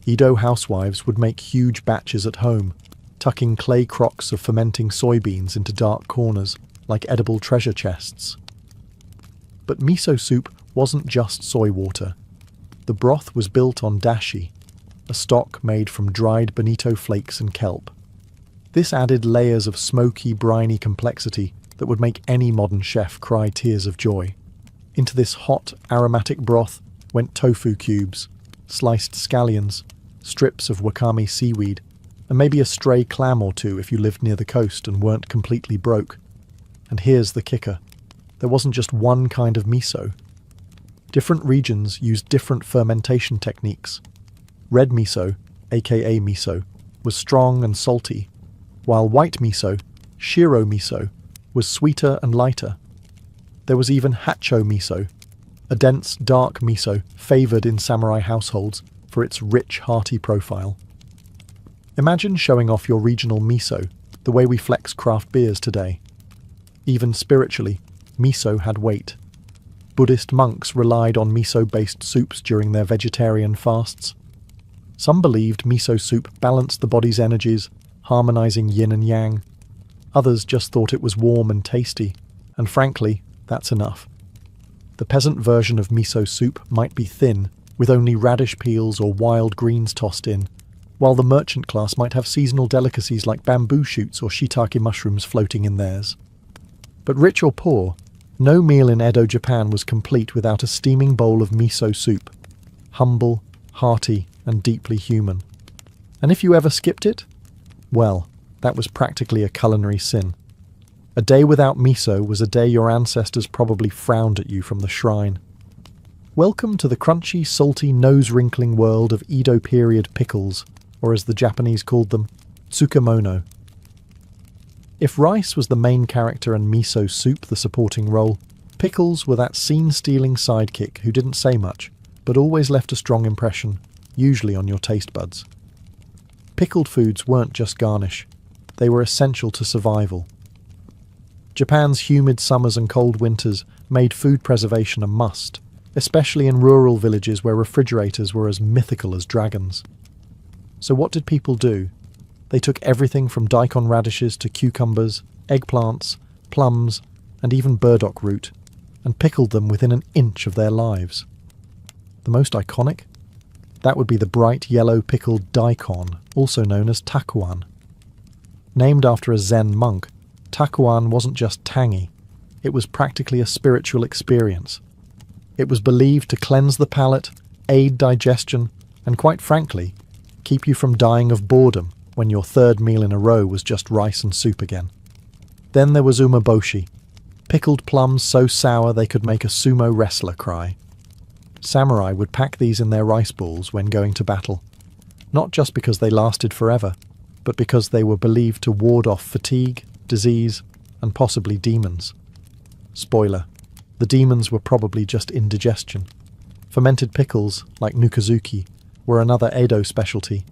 Edo housewives would make huge batches at home, tucking clay crocks of fermenting soybeans into dark corners, like edible treasure chests. But miso soup wasn't just soy water. The broth was built on dashi, a stock made from dried bonito flakes and kelp. This added layers of smoky, briny complexity that would make any modern chef cry tears of joy. Into this hot, aromatic broth went tofu cubes, sliced scallions, strips of wakame seaweed, and maybe a stray clam or two if you lived near the coast and weren't completely broke. And here's the kicker. There wasn't just one kind of miso. Different regions used different fermentation techniques. Red miso, aka miso, was strong and salty, while white miso, shiro miso, was sweeter and lighter. There was even hacho miso, a dense, dark miso favoured in samurai households for its rich, hearty profile. Imagine showing off your regional miso the way we flex craft beers today. Even spiritually, miso had weight. Buddhist monks relied on miso-based soups during their vegetarian fasts. Some believed miso soup balanced the body's energies, harmonizing yin and yang. Others just thought it was warm and tasty, And frankly, that's enough. The peasant version of miso soup might be thin, with only radish peels or wild greens tossed in, while the merchant class might have seasonal delicacies like bamboo shoots or shiitake mushrooms floating in theirs. But rich or poor, no meal in Edo, Japan was complete without a steaming bowl of miso soup. Humble, hearty, and deeply human. And if you ever skipped it, well, that was practically a culinary sin. A day without miso was a day your ancestors probably frowned at you from the shrine. Welcome to the crunchy, salty, nose-wrinkling world of Edo period pickles, or as the Japanese called them, tsukemono. If rice was the main character and miso soup the supporting role, pickles were that scene-stealing sidekick who didn't say much, but always left a strong impression, usually on your taste buds. Pickled foods weren't just garnish, they were essential to survival. Japan's humid summers and cold winters made food preservation a must, especially in rural villages where refrigerators were as mythical as dragons. So what did people do? They took everything from daikon radishes to cucumbers, eggplants, plums, and even burdock root, and pickled them within an inch of their lives. The most iconic? That would be the bright yellow pickled daikon, also known as takuan. Named after a Zen monk, takuan wasn't just tangy, it was practically a spiritual experience. It was believed to cleanse the palate, aid digestion, and quite frankly, keep you from dying of boredom when your third meal in a row was just rice and soup again. Then there was umeboshi, pickled plums so sour they could make a sumo wrestler cry. Samurai would pack these in their rice balls when going to battle, not just because they lasted forever, but because they were believed to ward off fatigue, disease, and possibly demons. Spoiler, the demons were probably just indigestion. Fermented pickles, like nukazuki, were another Edo specialty.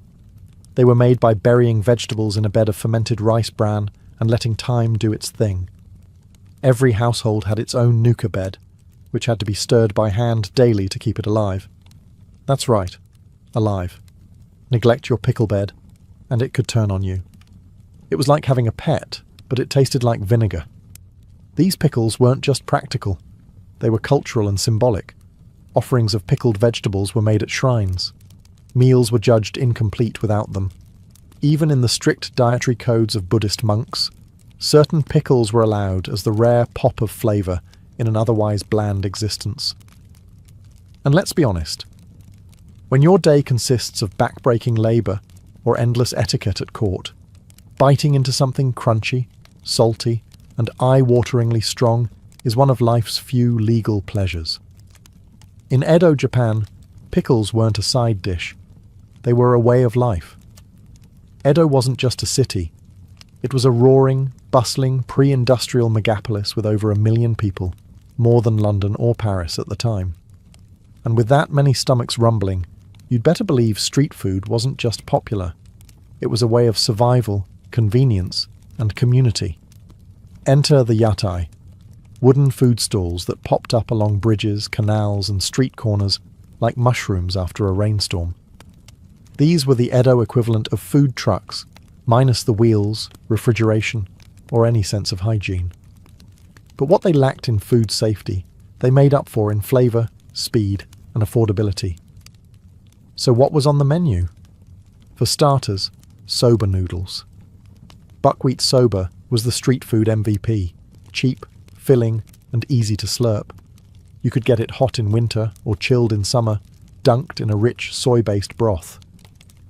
They were made by burying vegetables in a bed of fermented rice bran and letting time do its thing. Every household had its own nuka bed, which had to be stirred by hand daily to keep it alive. That's right, alive. Neglect your pickle bed, and it could turn on you. It was like having a pet, but it tasted like vinegar. These pickles weren't just practical. They were cultural and symbolic. Offerings of pickled vegetables were made at shrines. Meals were judged incomplete without them. Even in the strict dietary codes of Buddhist monks, certain pickles were allowed as the rare pop of flavour in an otherwise bland existence. And let's be honest, when your day consists of back-breaking labour or endless etiquette at court, biting into something crunchy, salty, and eye-wateringly strong is one of life's few legal pleasures. In Edo, Japan, pickles weren't a side dish. They were a way of life. Edo wasn't just a city. It was a roaring, bustling, pre-industrial megapolis with over 1 million people, more than London or Paris at the time. And with that many stomachs rumbling, you'd better believe street food wasn't just popular. It was a way of survival, convenience, and community. Enter the yatai, wooden food stalls that popped up along bridges, canals, and street corners like mushrooms after a rainstorm. These were the Edo equivalent of food trucks, minus the wheels, refrigeration, or any sense of hygiene. But what they lacked in food safety, they made up for in flavour, speed, and affordability. So what was on the menu? For starters, soba noodles. Buckwheat soba was the street food MVP, cheap, filling, and easy to slurp. You could get it hot in winter or chilled in summer, dunked in a rich soy-based broth.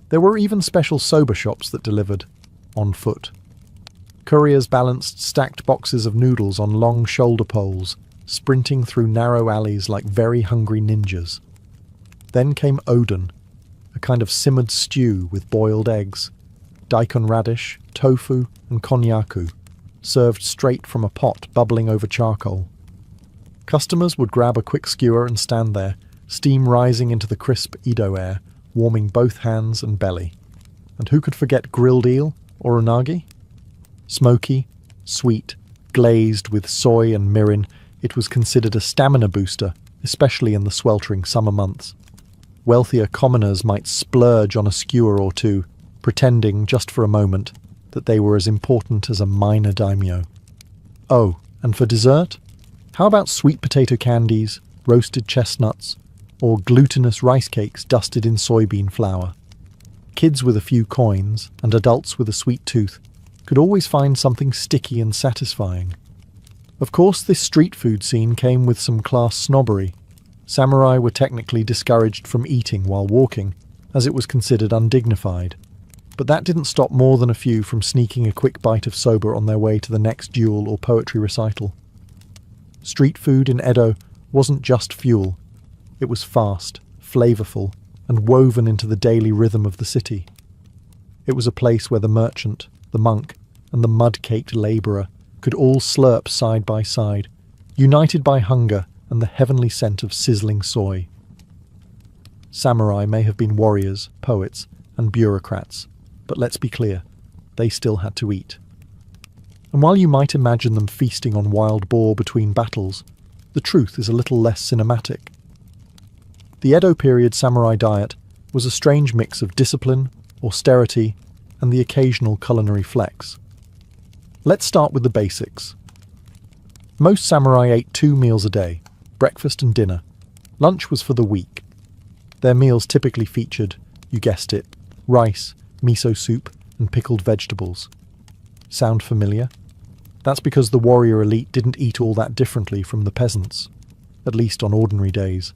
There were even special soba shops that delivered, on foot. Couriers balanced stacked boxes of noodles on long shoulder poles, sprinting through narrow alleys like very hungry ninjas. Then came odon, a kind of simmered stew with boiled eggs, daikon radish, tofu, and konnyaku, served straight from a pot bubbling over charcoal. Customers would grab a quick skewer and stand there, steam rising into the crisp Edo air, warming both hands and belly. And who could forget grilled eel or unagi? Smoky, sweet, glazed with soy and mirin, it was considered a stamina booster, especially in the sweltering summer months. Wealthier commoners might splurge on a skewer or two, pretending, just for a moment, that they were as important as a minor daimyo. Oh, And for dessert, how about sweet potato candies, roasted chestnuts, or glutinous rice cakes dusted in soybean flour? Kids with a few coins and adults with a sweet tooth could always find something sticky and satisfying. Of course, this street food scene came with some class snobbery. Samurai were technically discouraged from eating while walking, as it was considered undignified. But that didn't stop more than a few from sneaking a quick bite of soba on their way to the next duel or poetry recital. Street food in Edo wasn't just fuel. It was fast, flavorful, and woven into the daily rhythm of the city. It was a place where the merchant, the monk, and the mud-caked labourer could all slurp side by side, united by hunger and the heavenly scent of sizzling soy. Samurai may have been warriors, poets, and bureaucrats, but let's be clear, they still had to eat. And while you might imagine them feasting on wild boar between battles, the truth is a little less cinematic. The Edo period samurai diet was a strange mix of discipline, austerity, and the occasional culinary flex. Let's start with the basics. Most samurai ate 2 meals a day, breakfast and dinner. Lunch was for the weak. Their meals typically featured, you guessed it, rice, miso soup, and pickled vegetables. Sound familiar? That's because the warrior elite didn't eat all that differently from the peasants, at least on ordinary days.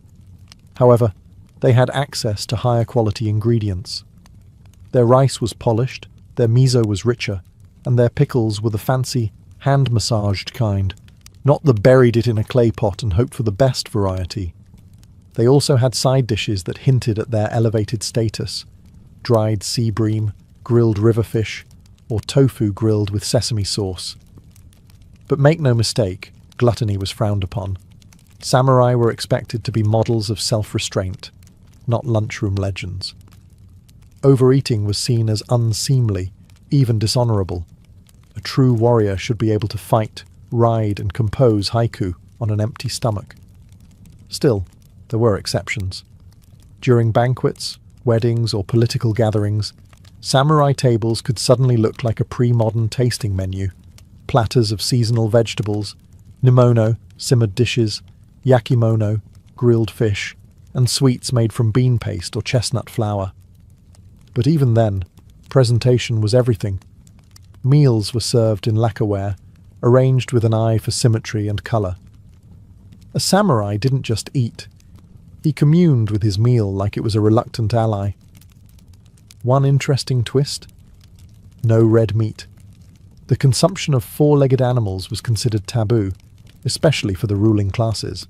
However, they had access to higher quality ingredients. Their rice was polished, their miso was richer, and their pickles were the fancy, hand-massaged kind, not the buried it in a clay pot and hoped for the best variety. They also had side dishes that hinted at their elevated status: dried sea bream, grilled river fish, or tofu grilled with sesame sauce. But make no mistake, gluttony was frowned upon. Samurai were expected to be models of self-restraint, not lunchroom legends. Overeating was seen as unseemly, even dishonourable. A true warrior should be able to fight, ride, and compose haiku on an empty stomach. Still, there were exceptions. During banquets, weddings, or political gatherings, samurai tables could suddenly look like a pre-modern tasting menu. Platters of seasonal vegetables, nimono, simmered dishes, yakimono, grilled fish, and sweets made from bean paste or chestnut flour. But even then, presentation was everything. Meals were served in lacquerware, arranged with an eye for symmetry and colour. A samurai didn't just eat. He communed with his meal like it was a reluctant ally. One interesting twist: no red meat. The consumption of 4-legged animals was considered taboo, especially for the ruling classes.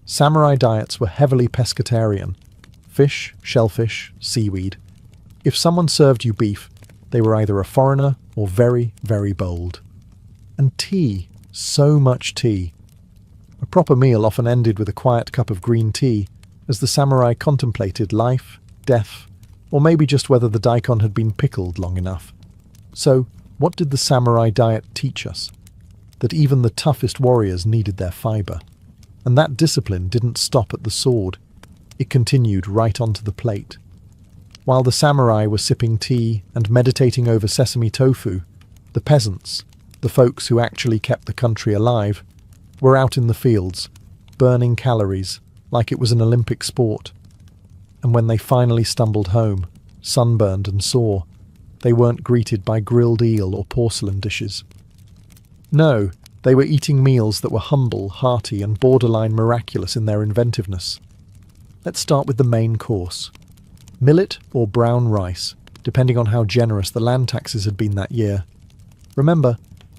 Samurai diets were heavily pescatarian: fish, shellfish, seaweed. If someone served you beef, they were either a foreigner or very, very bold. And tea, so much tea. A proper meal often ended with a quiet cup of green tea, as the samurai contemplated life, death, or maybe just whether the daikon had been pickled long enough. So, what did the samurai diet teach us? That even the toughest warriors needed their fibre. And that discipline didn't stop at the sword. It continued right onto the plate. While the samurai were sipping tea and meditating over sesame tofu, the peasants, the folks who actually kept the country alive, were out in the fields, burning calories like it was an Olympic sport. And when they finally stumbled home, sunburned and sore, they weren't greeted by grilled eel or porcelain dishes. No, they were eating meals that were humble, hearty, and borderline miraculous in their inventiveness. Let's start with the main course. Millet or brown rice, depending on how generous the land taxes had been that year. Remember,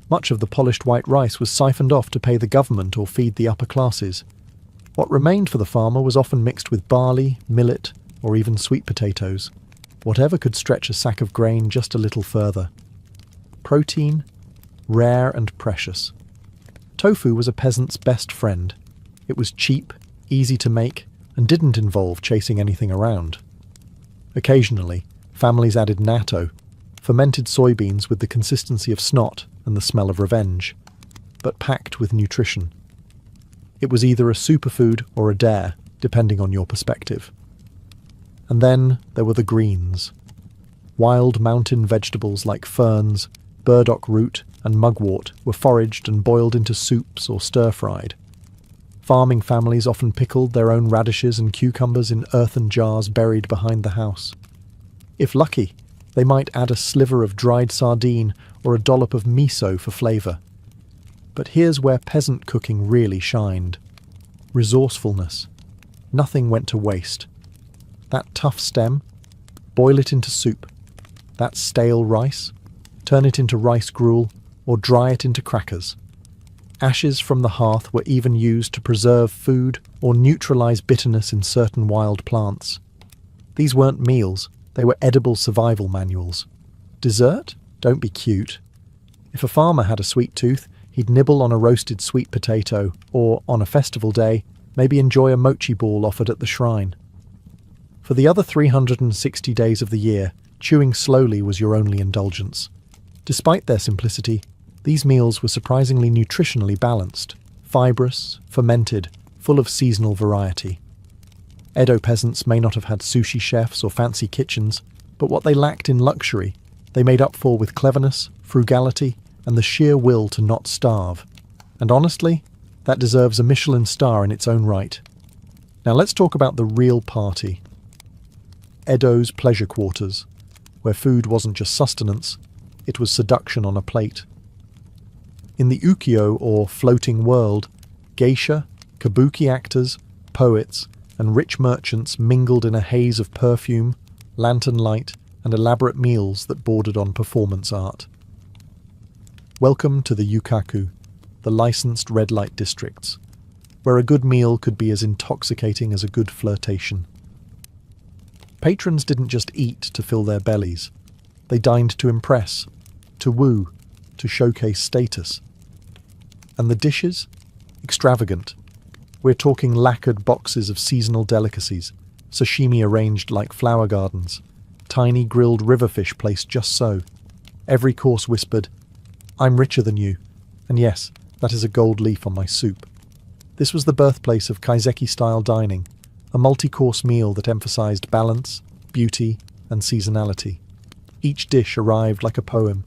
much of the polished white rice was siphoned off to pay the government or feed the upper classes. What remained for the farmer was often mixed with barley, millet, or even sweet potatoes. Whatever could stretch a sack of grain just a little further. Protein, rare and precious. Tofu was a peasant's best friend. It was cheap, easy to make, and didn't involve chasing anything around. Occasionally, families added natto, fermented soybeans with the consistency of snot and the smell of revenge, but packed with nutrition. It was either a superfood or a dare, depending on your perspective. And then there were the greens. Wild mountain vegetables like ferns, burdock root, and mugwort were foraged and boiled into soups or stir-fried. Farming families often pickled their own radishes and cucumbers in earthen jars buried behind the house. If lucky, they might add a sliver of dried sardine or a dollop of miso for flavour. But here's where peasant cooking really shined. Resourcefulness. Nothing went to waste. That tough stem, boil it into soup. That stale rice, turn it into rice gruel or dry it into crackers. Ashes from the hearth were even used to preserve food or neutralise bitterness in certain wild plants. These weren't meals, they were edible survival manuals. Dessert? Don't be cute. If a farmer had a sweet tooth, he'd nibble on a roasted sweet potato, or, on a festival day, maybe enjoy a mochi ball offered at the shrine. For the other 360 days of the year, chewing slowly was your only indulgence. Despite their simplicity, these meals were surprisingly nutritionally balanced, fibrous, fermented, full of seasonal variety. Edo peasants may not have had sushi chefs or fancy kitchens, but what they lacked in luxury, they made up for with cleverness, frugality, and the sheer will to not starve. And honestly, that deserves a Michelin star in its own right. Now let's talk about the real party. Edo's pleasure quarters, where food wasn't just sustenance, it was seduction on a plate. In the ukiyo, or floating world, geisha, kabuki actors, poets, and rich merchants mingled in a haze of perfume, lantern light, and elaborate meals that bordered on performance art. Welcome to the yukaku, the licensed red light districts, where a good meal could be as intoxicating as a good flirtation. Patrons didn't just eat to fill their bellies. They dined to impress, to woo, to showcase status. And the dishes? Extravagant. We're talking lacquered boxes of seasonal delicacies, sashimi arranged like flower gardens, tiny grilled riverfish placed just so. Every course whispered, "I'm richer than you, and yes, that is a gold leaf on my soup." This was the birthplace of kaiseki-style dining, a multi-course meal that emphasized balance, beauty, and seasonality. Each dish arrived like a poem,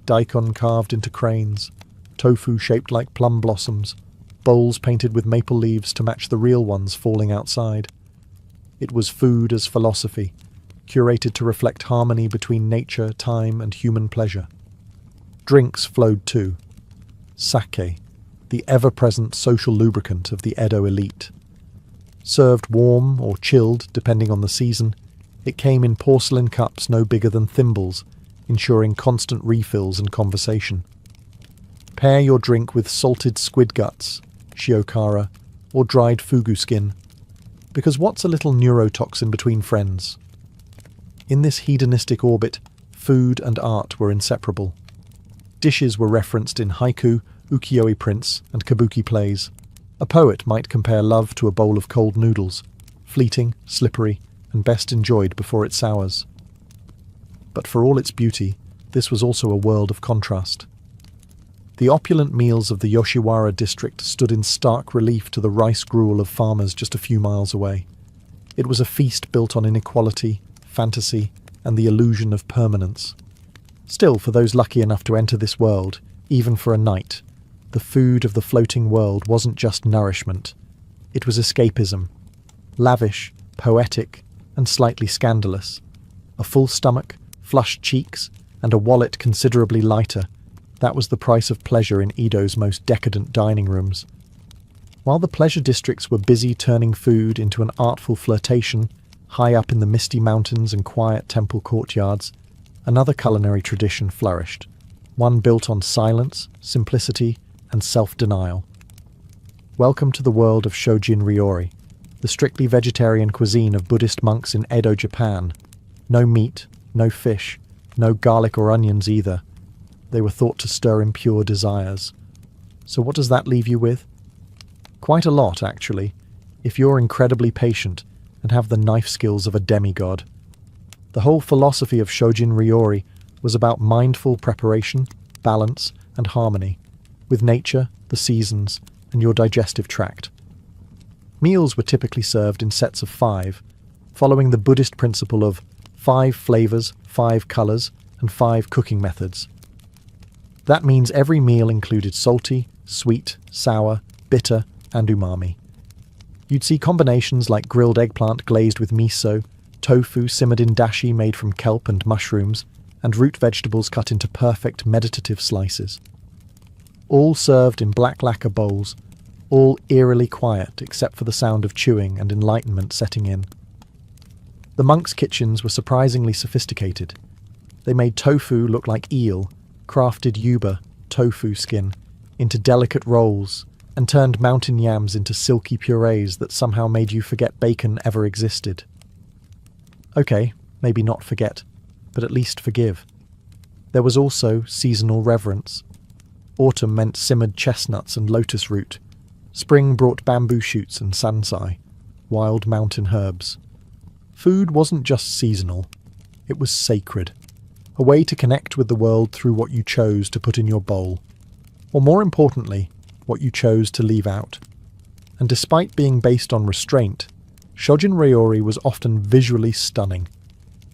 daikon carved into cranes, tofu shaped like plum blossoms, bowls painted with maple leaves to match the real ones falling outside. It was food as philosophy, curated to reflect harmony between nature, time, and human pleasure. Drinks flowed too. Sake, the ever-present social lubricant of the Edo elite. Served warm or chilled, depending on the season, it came in porcelain cups no bigger than thimbles, ensuring constant refills and conversation. Pair your drink with salted squid guts, shiokara, or dried fugu skin, because what's a little neurotoxin between friends? In this hedonistic orbit, food and art were inseparable. Dishes were referenced in haiku, ukiyo-e prints, and kabuki plays. A poet might compare love to a bowl of cold noodles, fleeting, slippery, and best enjoyed before it sours. But for all its beauty, this was also a world of contrast. The opulent meals of the Yoshiwara district stood in stark relief to the rice gruel of farmers just a few miles away. It was a feast built on inequality, fantasy, and the illusion of permanence. Still, for those lucky enough to enter this world, even for a night, the food of the floating world wasn't just nourishment. It was escapism. Lavish, poetic, and slightly scandalous. A full stomach, flushed cheeks, and a wallet considerably lighter. That was the price of pleasure in Edo's most decadent dining rooms. While the pleasure districts were busy turning food into an artful flirtation, high up in the misty mountains and quiet temple courtyards, another culinary tradition flourished, one built on silence, simplicity, and self-denial. Welcome to the world of shojin ryori, the strictly vegetarian cuisine of Buddhist monks in Edo, Japan. No meat, no fish, no garlic or onions either. They were thought to stir impure desires. So what does that leave you with? Quite a lot, actually, if you're incredibly patient and have the knife skills of a demigod. The whole philosophy of shojin ryori was about mindful preparation, balance, and harmony, with nature, the seasons, and your digestive tract. Meals were typically served in sets of 5, following the Buddhist principle of 5 flavors, 5 colors, and 5 cooking methods. That means every meal included salty, sweet, sour, bitter, and umami. You'd see combinations like grilled eggplant glazed with miso, tofu simmered in dashi made from kelp and mushrooms, and root vegetables cut into perfect meditative slices. All served in black lacquer bowls, all eerily quiet except for the sound of chewing and enlightenment setting in. The monks' kitchens were surprisingly sophisticated. They made tofu look like eel, crafted yuba, tofu skin, into delicate rolls, and turned mountain yams into silky purees that somehow made you forget bacon ever existed. Okay, maybe not forget, but at least forgive. There was also seasonal reverence. Autumn meant simmered chestnuts and lotus root. Spring brought bamboo shoots and sansai, wild mountain herbs. Food wasn't just seasonal, it was sacred. A way to connect with the world through what you chose to put in your bowl. Or more importantly, what you chose to leave out. And despite being based on restraint, Shojin Ryori was often visually stunning.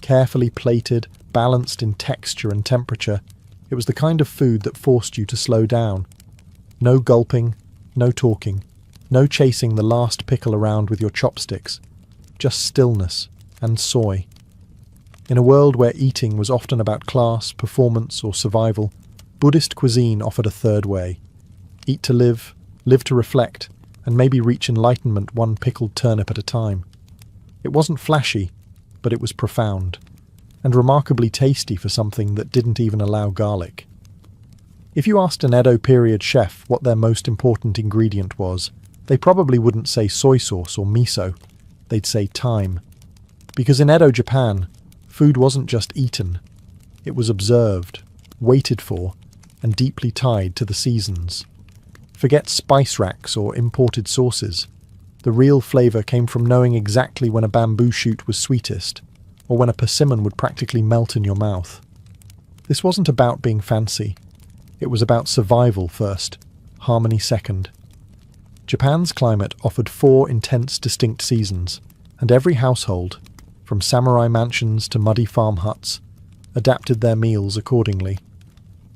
Carefully plated, balanced in texture and temperature, it was the kind of food that forced you to slow down. No gulping, no talking, no chasing the last pickle around with your chopsticks. Just stillness and soy. In a world where eating was often about class, performance, or survival, Buddhist cuisine offered a third way. Eat to live to reflect, and maybe reach enlightenment one pickled turnip at a time. It wasn't flashy, but it was profound, and remarkably tasty for something that didn't even allow garlic. If you asked an Edo period chef what their most important ingredient was, they probably wouldn't say soy sauce or miso, they'd say thyme. Because in Edo, Japan, food wasn't just eaten, it was observed, waited for, and deeply tied to the seasons. Forget spice racks or imported sauces. The real flavour came from knowing exactly when a bamboo shoot was sweetest, or when a persimmon would practically melt in your mouth. This wasn't about being fancy. It was about survival first, harmony second. Japan's climate offered 4 intense, distinct seasons, and every household, from samurai mansions to muddy farm huts, adapted their meals accordingly.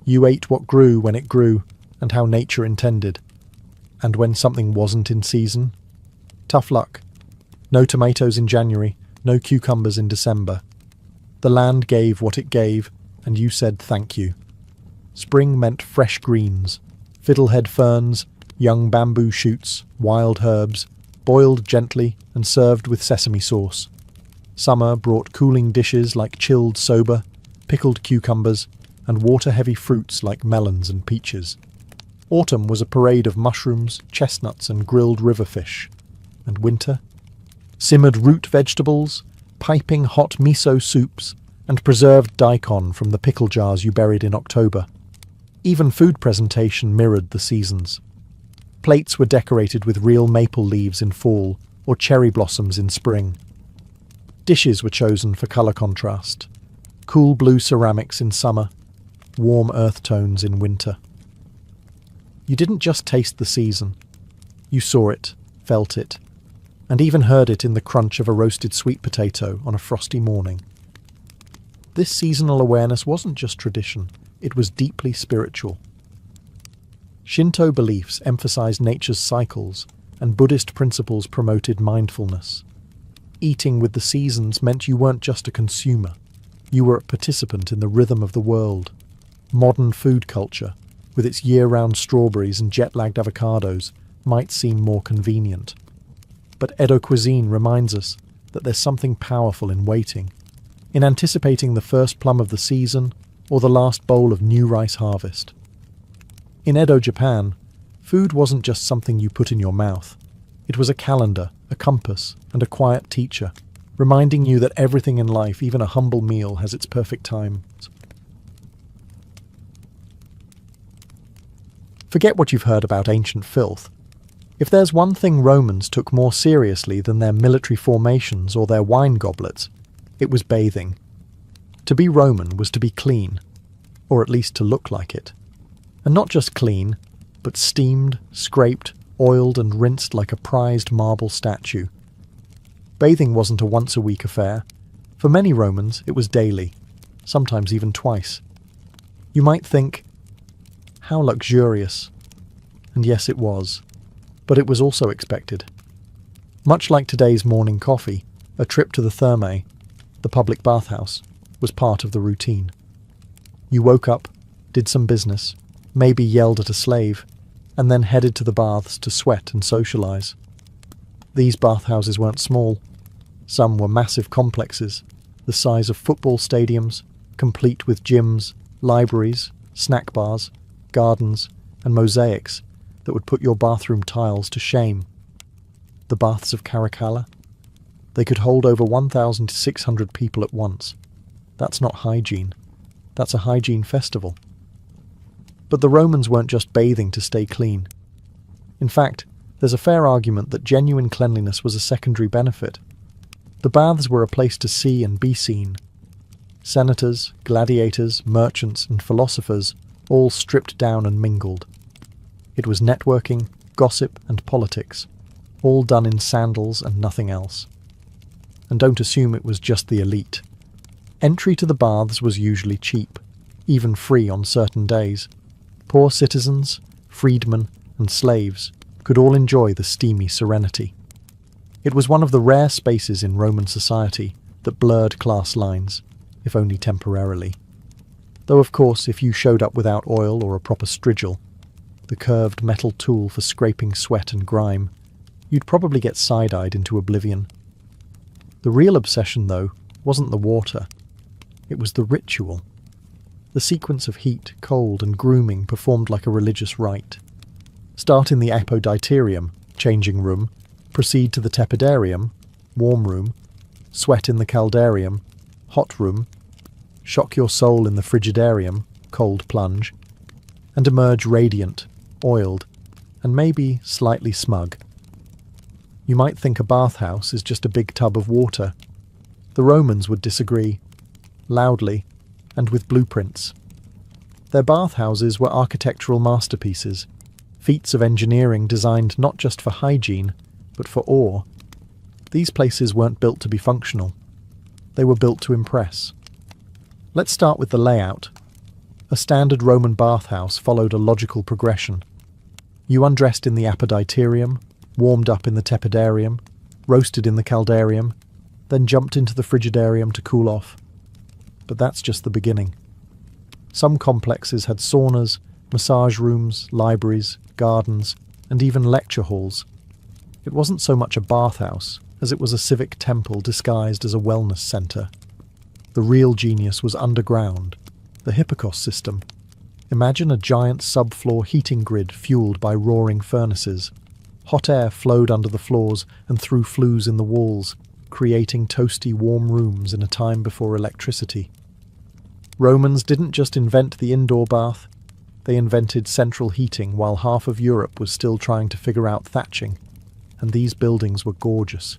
You ate what grew when it grew, and how nature intended. And when something wasn't in season, tough luck. No tomatoes in January, no cucumbers in December. The land gave what it gave, and you said thank you. Spring meant fresh greens, fiddlehead ferns, young bamboo shoots, wild herbs, boiled gently and served with sesame sauce. Summer brought cooling dishes like chilled soba, pickled cucumbers, and water-heavy fruits like melons and peaches. Autumn was a parade of mushrooms, chestnuts, and grilled river fish. And winter? Simmered root vegetables, piping hot miso soups, and preserved daikon from the pickle jars you buried in October. Even food presentation mirrored the seasons. Plates were decorated with real maple leaves in fall, or cherry blossoms in spring. Dishes were chosen for colour contrast. Cool blue ceramics in summer, warm earth tones in winter. You didn't just taste the season. You saw it, felt it, and even heard it in the crunch of a roasted sweet potato on a frosty morning. This seasonal awareness wasn't just tradition, it was deeply spiritual. Shinto beliefs emphasized nature's cycles, and Buddhist principles promoted mindfulness. Eating with the seasons meant you weren't just a consumer, you were a participant in the rhythm of the world. Modern food culture, with its year-round strawberries and jet-lagged avocados, might seem more convenient. But Edo cuisine reminds us that there's something powerful in waiting, in anticipating the first plum of the season or the last bowl of new rice harvest. In Edo, Japan, food wasn't just something you put in your mouth. It was a calendar, a compass, and a quiet teacher, reminding you that everything in life, even a humble meal, has its perfect time. Forget what you've heard about ancient filth. If there's one thing Romans took more seriously than their military formations or their wine goblets, it was bathing. To be Roman was to be clean, or at least to look like it. And not just clean, but steamed, scraped, oiled and rinsed like a prized marble statue. Bathing wasn't a once-a-week affair. For many Romans, it was daily, sometimes even twice. You might think, How luxurious. And yes, it was. But it was also expected. Much like today's morning coffee, a trip to the thermae, the public bathhouse, was part of the routine. You woke up, did some business, maybe yelled at a slave, and then headed to the baths to sweat and socialise. These bathhouses weren't small. Some were massive complexes, the size of football stadiums, complete with gyms, libraries, snack bars, gardens, and mosaics that would put your bathroom tiles to shame. The baths of Caracalla? They could hold over 1,600 people at once. That's not hygiene. That's a hygiene festival. But the Romans weren't just bathing to stay clean. In fact, there's a fair argument that genuine cleanliness was a secondary benefit. The baths were a place to see and be seen. Senators, gladiators, merchants, and philosophers all stripped down and mingled. It was networking, gossip, and politics, all done in sandals and nothing else. And don't assume it was just the elite. Entry to the baths was usually cheap, even free on certain days. Poor citizens, freedmen, and slaves could all enjoy the steamy serenity. It was one of the rare spaces in Roman society that blurred class lines, if only temporarily. Though of course, if you showed up without oil or a proper strigil, the curved metal tool for scraping sweat and grime, you'd probably get side-eyed into oblivion. The real obsession, though, wasn't the water. It was the ritual. The sequence of heat, cold, and grooming performed like a religious rite. Start in the apoditerium, changing room, proceed to the tepidarium, warm room, sweat in the caldarium, hot room, shock your soul in the frigidarium, cold plunge, and emerge radiant, oiled, and maybe slightly smug. You might think a bathhouse is just a big tub of water. The Romans would disagree, loudly, and with blueprints. Their bathhouses were architectural masterpieces, feats of engineering designed not just for hygiene, but for awe. These places weren't built to be functional. They were built to impress. Let's start with the layout. A standard Roman bathhouse followed a logical progression. You undressed in the apoditerium, warmed up in the tepidarium, roasted in the caldarium, then jumped into the frigidarium to cool off. But that's just the beginning. Some complexes had saunas, massage rooms, libraries, gardens, and even lecture halls. It wasn't so much a bathhouse as it was a civic temple disguised as a wellness centre. The real genius was underground, the Hippocos system. Imagine a giant subfloor heating grid fueled by roaring furnaces. Hot air flowed under the floors and through flues in the walls, creating toasty warm rooms in a time before electricity. Romans didn't just invent the indoor bath, they invented central heating while half of Europe was still trying to figure out thatching, and these buildings were gorgeous.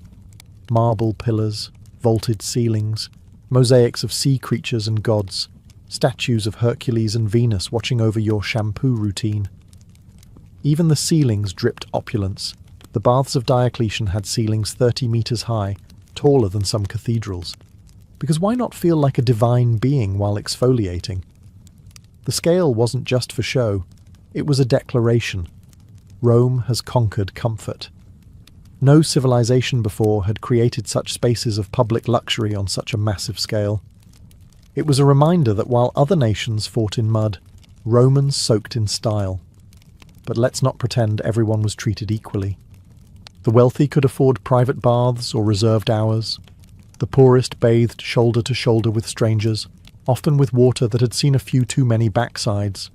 Marble pillars, vaulted ceilings, mosaics of sea creatures and gods, statues of Hercules and Venus watching over your shampoo routine. Even the ceilings dripped opulence. The baths of Diocletian had ceilings 30 meters high, taller than some cathedrals. Because why not feel like a divine being while exfoliating? The scale wasn't just for show, it was a declaration. Rome has conquered comfort. No civilization before had created such spaces of public luxury on such a massive scale. It was a reminder that while other nations fought in mud, Romans soaked in style. But let's not pretend everyone was treated equally. The wealthy could afford private baths or reserved hours. The poorest bathed shoulder to shoulder with strangers, often with water that had seen a few too many backsides.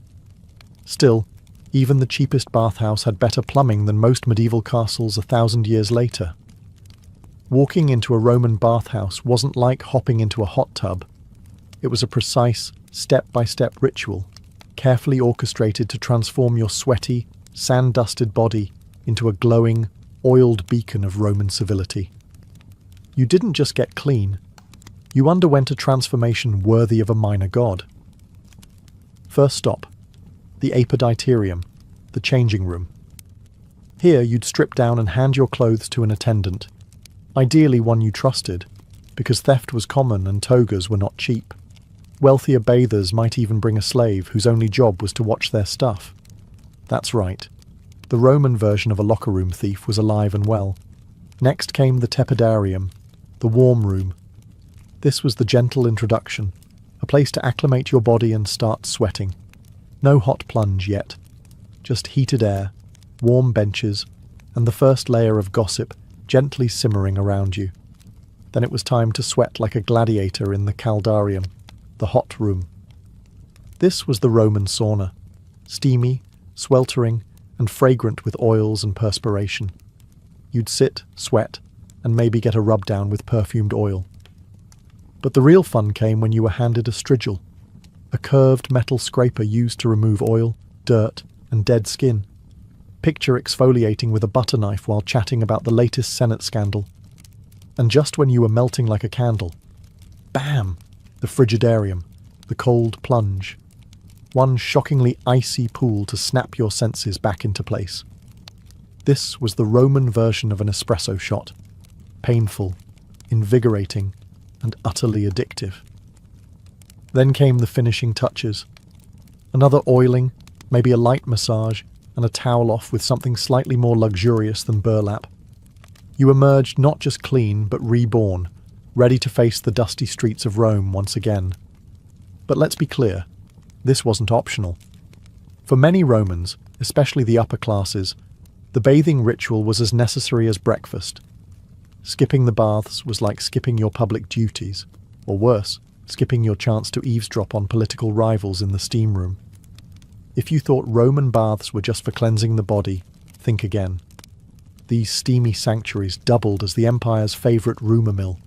Still, even the cheapest bathhouse had better plumbing than most medieval castles 1,000 years later. Walking into a Roman bathhouse wasn't like hopping into a hot tub. It was a precise, step-by-step ritual, carefully orchestrated to transform your sweaty, sand-dusted body into a glowing, oiled beacon of Roman civility. You didn't just get clean, you underwent a transformation worthy of a minor god. First stop, the apoditerium, the changing room. Here you'd strip down and hand your clothes to an attendant, ideally one you trusted, because theft was common and togas were not cheap. Wealthier bathers might even bring a slave whose only job was to watch their stuff. That's right. The Roman version of a locker room thief was alive and well. Next came the tepidarium, the warm room. This was the gentle introduction, a place to acclimate your body and start sweating. No hot plunge yet, just heated air, warm benches, and the first layer of gossip gently simmering around you. Then it was time to sweat like a gladiator in the caldarium, the hot room. This was the Roman sauna, steamy, sweltering, and fragrant with oils and perspiration. You'd sit, sweat, and maybe get a rub down with perfumed oil. But the real fun came when you were handed a strigil, a curved metal scraper used to remove oil, dirt, and dead skin. Picture exfoliating with a butter knife while chatting about the latest Senate scandal. And just when you were melting like a candle, bam! The frigidarium, the cold plunge. One shockingly icy pool to snap your senses back into place. This was the Roman version of an espresso shot. Painful, invigorating, and utterly addictive. Then came the finishing touches. Another oiling, maybe a light massage, and a towel off with something slightly more luxurious than burlap. You emerged not just clean, but reborn, ready to face the dusty streets of Rome once again. But let's be clear, this wasn't optional. For many Romans, especially the upper classes, the bathing ritual was as necessary as breakfast. Skipping the baths was like skipping your public duties, or worse, skipping your chance to eavesdrop on political rivals in the steam room. If you thought Roman baths were just for cleansing the body, think again. These steamy sanctuaries doubled as the empire's favourite rumour mill.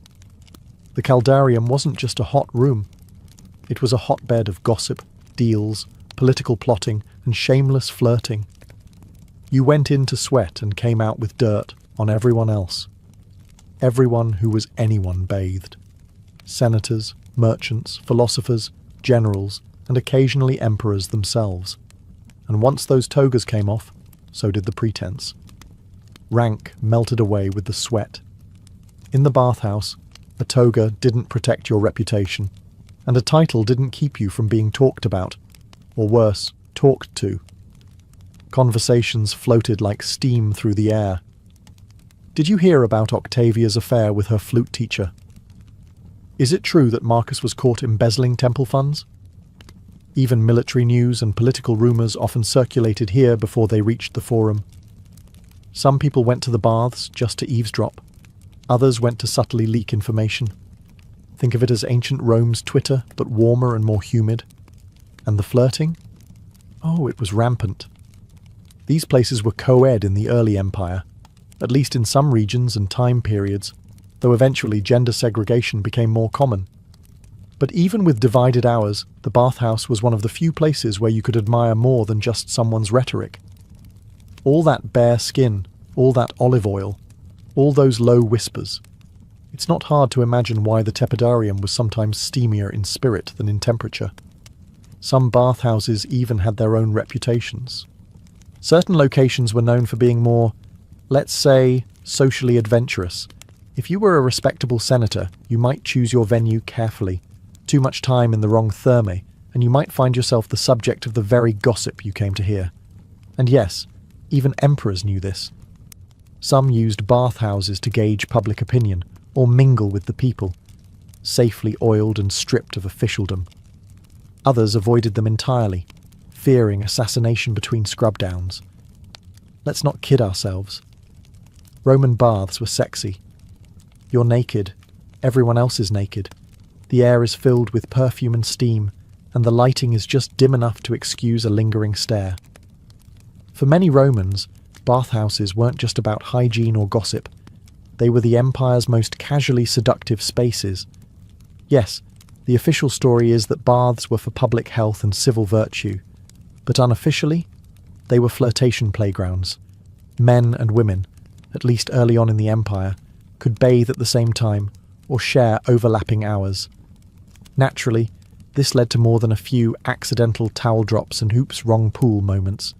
The caldarium wasn't just a hot room. It was a hotbed of gossip, deals, political plotting, and shameless flirting. You went in to sweat and came out with dirt on everyone else. Everyone who was anyone bathed. Senators, merchants, philosophers, generals, and occasionally emperors themselves. And once those togas came off, so did the pretense. Rank melted away with the sweat. In the bathhouse, a toga didn't protect your reputation, and a title didn't keep you from being talked about, or worse, talked to. Conversations floated like steam through the air. Did you hear about Octavia's affair with her flute teacher? Is it true that Marcus was caught embezzling temple funds? Even military news and political rumours often circulated here before they reached the forum. Some people went to the baths just to eavesdrop. Others went to subtly leak information. Think of it as ancient Rome's Twitter, but warmer and more humid. And the flirting? Oh, it was rampant. These places were co-ed in the early empire, at least in some regions and time periods, though eventually gender segregation became more common. But even with divided hours, the bathhouse was one of the few places where you could admire more than just someone's rhetoric. All that bare skin, all that olive oil, all those low whispers. It's not hard to imagine why the tepidarium was sometimes steamier in spirit than in temperature. Some bathhouses even had their own reputations. Certain locations were known for being more, let's say, socially adventurous. If you were a respectable senator, you might choose your venue carefully. Too much time in the wrong therme, and you might find yourself the subject of the very gossip you came to hear. And yes, even emperors knew this. Some used bathhouses to gauge public opinion, or mingle with the people, safely oiled and stripped of officialdom. Others avoided them entirely, fearing assassination between scrub downs. Let's not kid ourselves. Roman baths were sexy. You're naked, everyone else is naked. The air is filled with perfume and steam, and the lighting is just dim enough to excuse a lingering stare. For many Romans, bathhouses weren't just about hygiene or gossip. They were the empire's most casually seductive spaces. Yes, the official story is that baths were for public health and civil virtue, but unofficially, they were flirtation playgrounds. Men and women, at least early on in the empire, could bathe at the same time or share overlapping hours. Naturally, this led to more than a few accidental towel drops and oops wrong pool moments.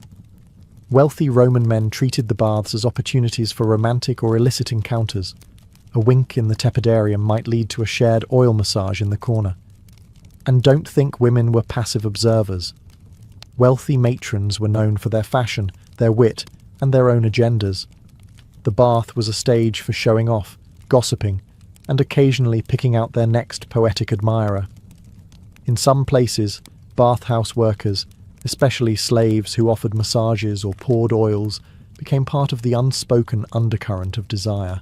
Wealthy Roman men treated the baths as opportunities for romantic or illicit encounters. A wink in the tepidarium might lead to a shared oil massage in the corner. And don't think women were passive observers. Wealthy matrons were known for their fashion, their wit, and their own agendas. The bath was a stage for showing off, gossiping, and occasionally picking out their next poetic admirer. In some places, bathhouse workers, especially slaves who offered massages or poured oils, became part of the unspoken undercurrent of desire.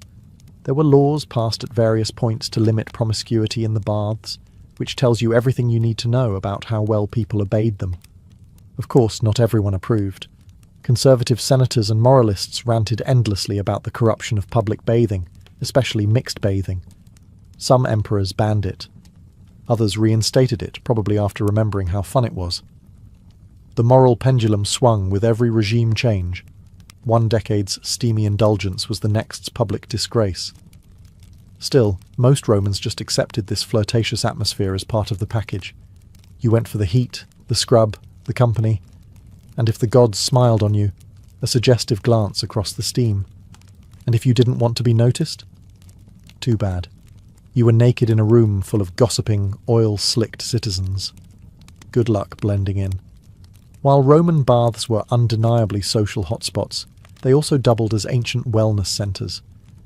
There were laws passed at various points to limit promiscuity in the baths, which tells you everything you need to know about how well people obeyed them. Of course, not everyone approved. Conservative senators and moralists ranted endlessly about the corruption of public bathing, especially mixed bathing. Some emperors banned it. Others reinstated it, probably after remembering how fun it was. The moral pendulum swung with every regime change. One decade's steamy indulgence was the next's public disgrace. Still, most Romans just accepted this flirtatious atmosphere as part of the package. You went for the heat, the scrub, the company, and if the gods smiled on you, a suggestive glance across the steam. And if you didn't want to be noticed? Too bad. You were naked in a room full of gossiping, oil-slicked citizens. Good luck blending in. While Roman baths were undeniably social hotspots, they also doubled as ancient wellness centres,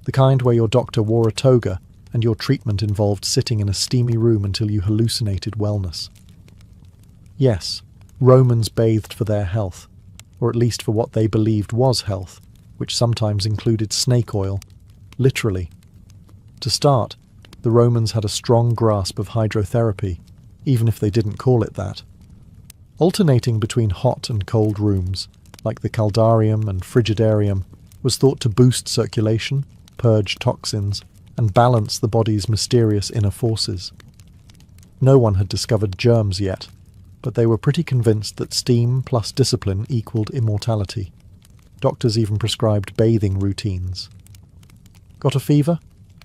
the kind where your doctor wore a toga and your treatment involved sitting in a steamy room until you hallucinated wellness. Yes, Romans bathed for their health, or at least for what they believed was health, which sometimes included snake oil, literally. To start, the Romans had a strong grasp of hydrotherapy, even if they didn't call it that. Alternating between hot and cold rooms, like the caldarium and frigidarium, was thought to boost circulation, purge toxins, and balance the body's mysterious inner forces. No one had discovered germs yet, but they were pretty convinced that steam plus discipline equaled immortality. Doctors even prescribed bathing routines. Got a fever?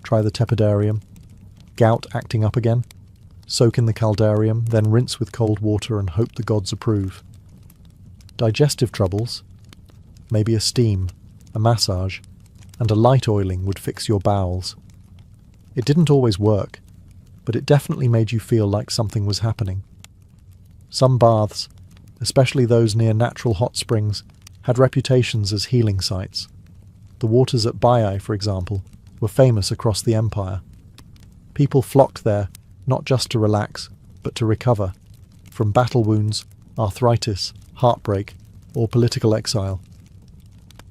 Try the tepidarium. Gout acting up again? Soak in the caldarium, then rinse with cold water and hope the gods approve. Digestive troubles? Maybe a steam, a massage, and a light oiling would fix your bowels. It didn't always work, but it definitely made you feel like something was happening. Some baths, especially those near natural hot springs, had reputations as healing sites. The waters at Baiae, for example, were famous across the empire. People flocked there not just to relax, but to recover from battle wounds, arthritis, heartbreak, or political exile.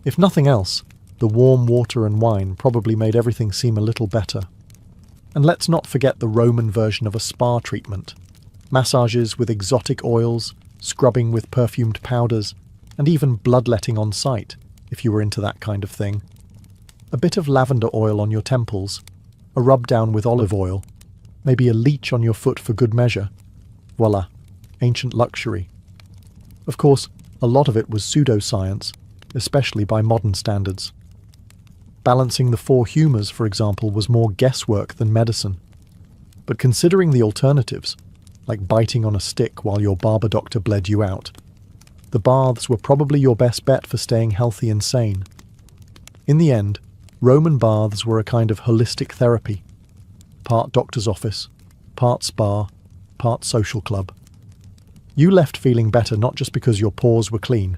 If nothing else, the warm water and wine probably made everything seem a little better. And let's not forget the Roman version of a spa treatment. Massages with exotic oils, scrubbing with perfumed powders, and even bloodletting on site, if you were into that kind of thing. A bit of lavender oil on your temples, a rub down with olive oil, maybe a leech on your foot for good measure. Voila, ancient luxury. Of course, a lot of it was pseudoscience, especially by modern standards. Balancing the four humours, for example, was more guesswork than medicine. But considering the alternatives, like biting on a stick while your barber doctor bled you out, the baths were probably your best bet for staying healthy and sane. In the end, Roman baths were a kind of holistic therapy. Part doctor's office, part spa, part social club. You left feeling better not just because your pores were clean,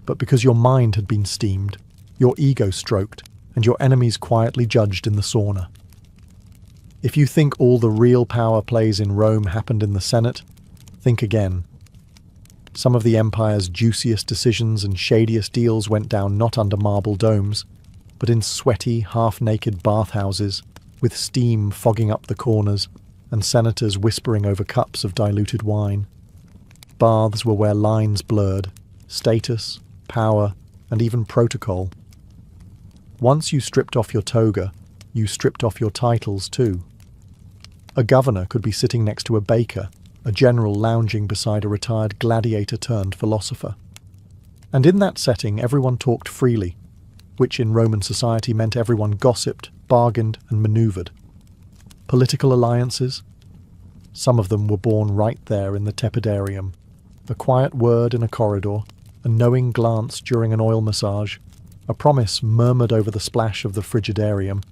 but because your mind had been steamed, your ego stroked, and your enemies quietly judged in the sauna. If you think all the real power plays in Rome happened in the Senate, think again. Some of the empire's juiciest decisions and shadiest deals went down not under marble domes, but in sweaty, half-naked bathhouses, with steam fogging up the corners and senators whispering over cups of diluted wine. Baths were where lines blurred, status, power, and even protocol. Once you stripped off your toga, you stripped off your titles too. A governor could be sitting next to a baker, a general lounging beside a retired gladiator-turned-philosopher. And in that setting, everyone talked freely, which in Roman society meant everyone gossiped, bargained, and manoeuvred. Political alliances? Some of them were born right there in the tepidarium. A quiet word in a corridor, a knowing glance during an oil massage, a promise murmured over the splash of the frigidarium.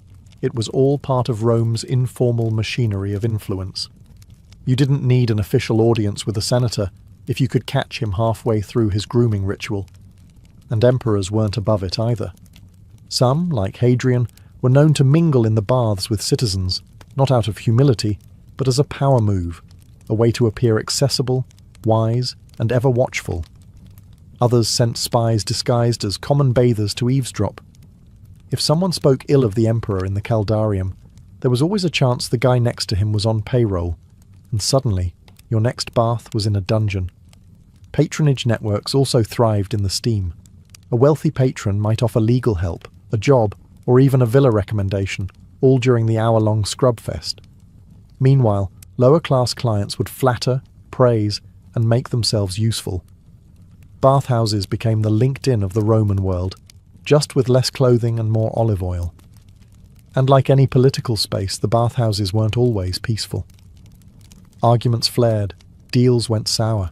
It was all part of Rome's informal machinery of influence. You didn't need an official audience with a senator if you could catch him halfway through his grooming ritual. And emperors weren't above it either. Some, like Hadrian, were known to mingle in the baths with citizens, not out of humility, but as a power move, a way to appear accessible, wise, and ever watchful. Others sent spies disguised as common bathers to eavesdrop. If someone spoke ill of the emperor in the caldarium, there was always a chance the guy next to him was on payroll, and suddenly your next bath was in a dungeon. Patronage networks also thrived in the steam. A wealthy patron might offer legal help, a job, or even a villa recommendation, all during the hour-long scrub fest. Meanwhile, lower-class clients would flatter, praise, and make themselves useful. Bathhouses became the LinkedIn of the Roman world, just with less clothing and more olive oil. And like any political space, the bathhouses weren't always peaceful. Arguments flared, deals went sour.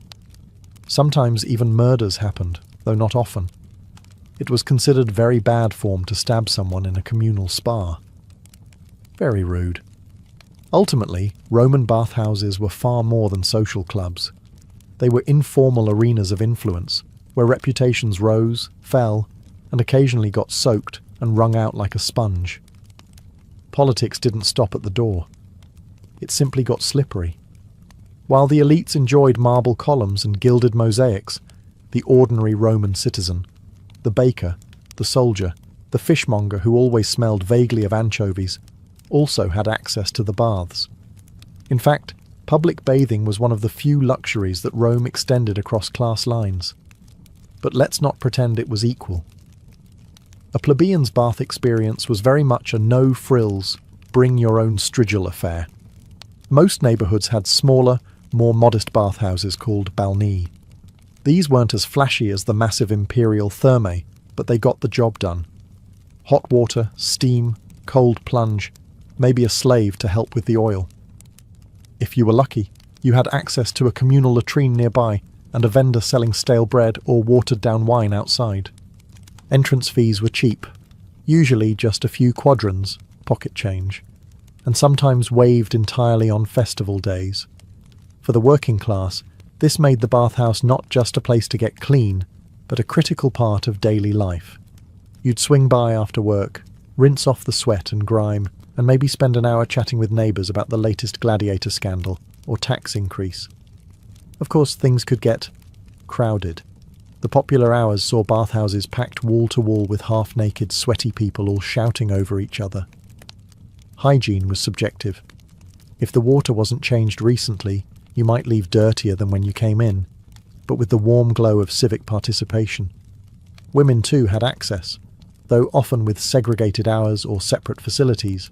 Sometimes even murders happened, though not often. It was considered very bad form to stab someone in a communal spa. Very rude. Ultimately, Roman bathhouses were far more than social clubs. They were informal arenas of influence, where reputations rose, fell, and occasionally got soaked and wrung out like a sponge. Politics didn't stop at the door. It simply got slippery. While the elites enjoyed marble columns and gilded mosaics, the ordinary Roman citizen, the baker, the soldier, the fishmonger who always smelled vaguely of anchovies, also had access to the baths. In fact, public bathing was one of the few luxuries that Rome extended across class lines. But let's not pretend it was equal. A plebeian's bath experience was very much a no-frills, bring-your-own-strigil affair. Most neighbourhoods had smaller, more modest bathhouses called balnei. These weren't as flashy as the massive imperial thermae, but they got the job done. Hot water, steam, cold plunge, maybe a slave to help with the oil. If you were lucky, you had access to a communal latrine nearby and a vendor selling stale bread or watered-down wine outside. Entrance fees were cheap, usually just a few quadrans, pocket change, and sometimes waived entirely on festival days. For the working class, this made the bathhouse not just a place to get clean, but a critical part of daily life. You'd swing by after work, rinse off the sweat and grime, and maybe spend an hour chatting with neighbours about the latest gladiator scandal or tax increase. Of course, things could get crowded. The popular hours saw bathhouses packed wall-to-wall with half-naked, sweaty people all shouting over each other. Hygiene was subjective. If the water wasn't changed recently, you might leave dirtier than when you came in, but with the warm glow of civic participation. Women too had access, though often with segregated hours or separate facilities.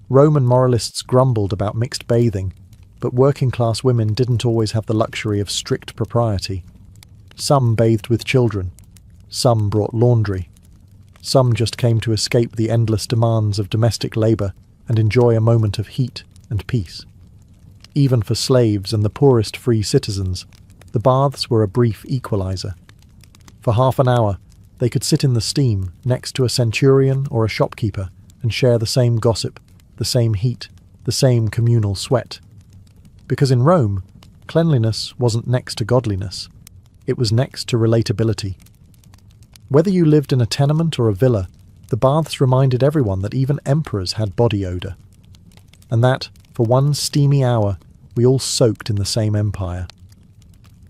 Roman moralists grumbled about mixed bathing, but working-class women didn't always have the luxury of strict propriety. Some bathed with children, some brought laundry, some just came to escape the endless demands of domestic labour and enjoy a moment of heat and peace. Even for slaves and the poorest free citizens, the baths were a brief equaliser. For half an hour, they could sit in the steam next to a centurion or a shopkeeper and share the same gossip, the same heat, the same communal sweat. Because in Rome, cleanliness wasn't next to godliness. It was next to relatability. Whether you lived in a tenement or a villa, the baths reminded everyone that even emperors had body odour. And that, for one steamy hour, we all soaked in the same empire.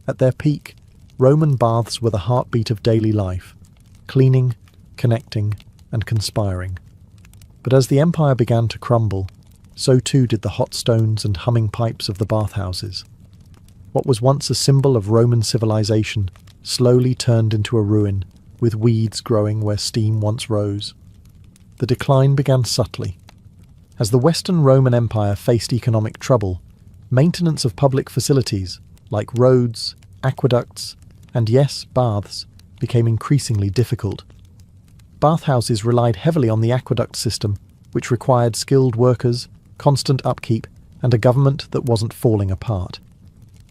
At their peak, Roman baths were the heartbeat of daily life, cleaning, connecting, and conspiring. But as the empire began to crumble, so too did the hot stones and humming pipes of the bathhouses. What was once a symbol of Roman civilization slowly turned into a ruin, with weeds growing where steam once rose. The decline began subtly. As the Western Roman Empire faced economic trouble, maintenance of public facilities, like roads, aqueducts, and yes, baths, became increasingly difficult. Bathhouses relied heavily on the aqueduct system, which required skilled workers, constant upkeep, and a government that wasn't falling apart.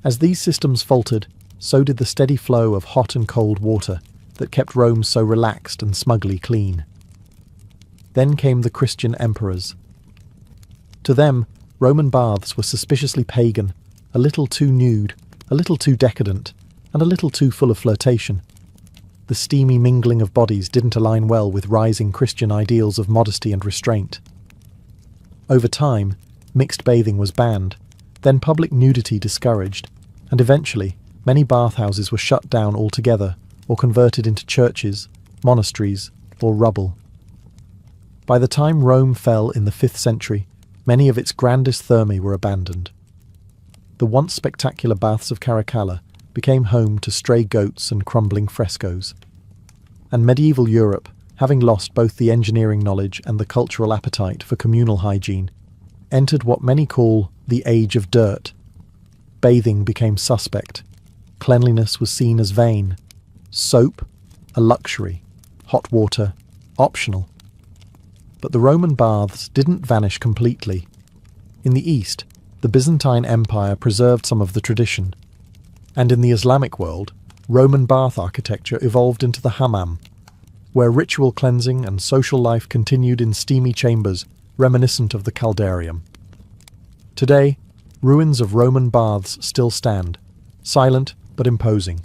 As these systems faltered, so did the steady flow of hot and cold water that kept Rome so relaxed and smugly clean. Then came the Christian emperors. To them, Roman baths were suspiciously pagan, a little too nude, a little too decadent, and a little too full of flirtation. The steamy mingling of bodies didn't align well with rising Christian ideals of modesty and restraint. Over time, mixed bathing was banned, then public nudity discouraged, and eventually, many bathhouses were shut down altogether or converted into churches, monasteries, or rubble. By the time Rome fell in the 5th century, many of its grandest thermae were abandoned. The once spectacular baths of Caracalla became home to stray goats and crumbling frescoes. And medieval Europe, having lost both the engineering knowledge and the cultural appetite for communal hygiene, entered what many call the Age of Dirt. Bathing became suspect. Cleanliness was seen as vain. Soap, a luxury. Hot water, optional. But the Roman baths didn't vanish completely. In the East, the Byzantine Empire preserved some of the tradition. And in the Islamic world, Roman bath architecture evolved into the hammam, where ritual cleansing and social life continued in steamy chambers reminiscent of the caldarium. Today, ruins of Roman baths still stand, silent but imposing,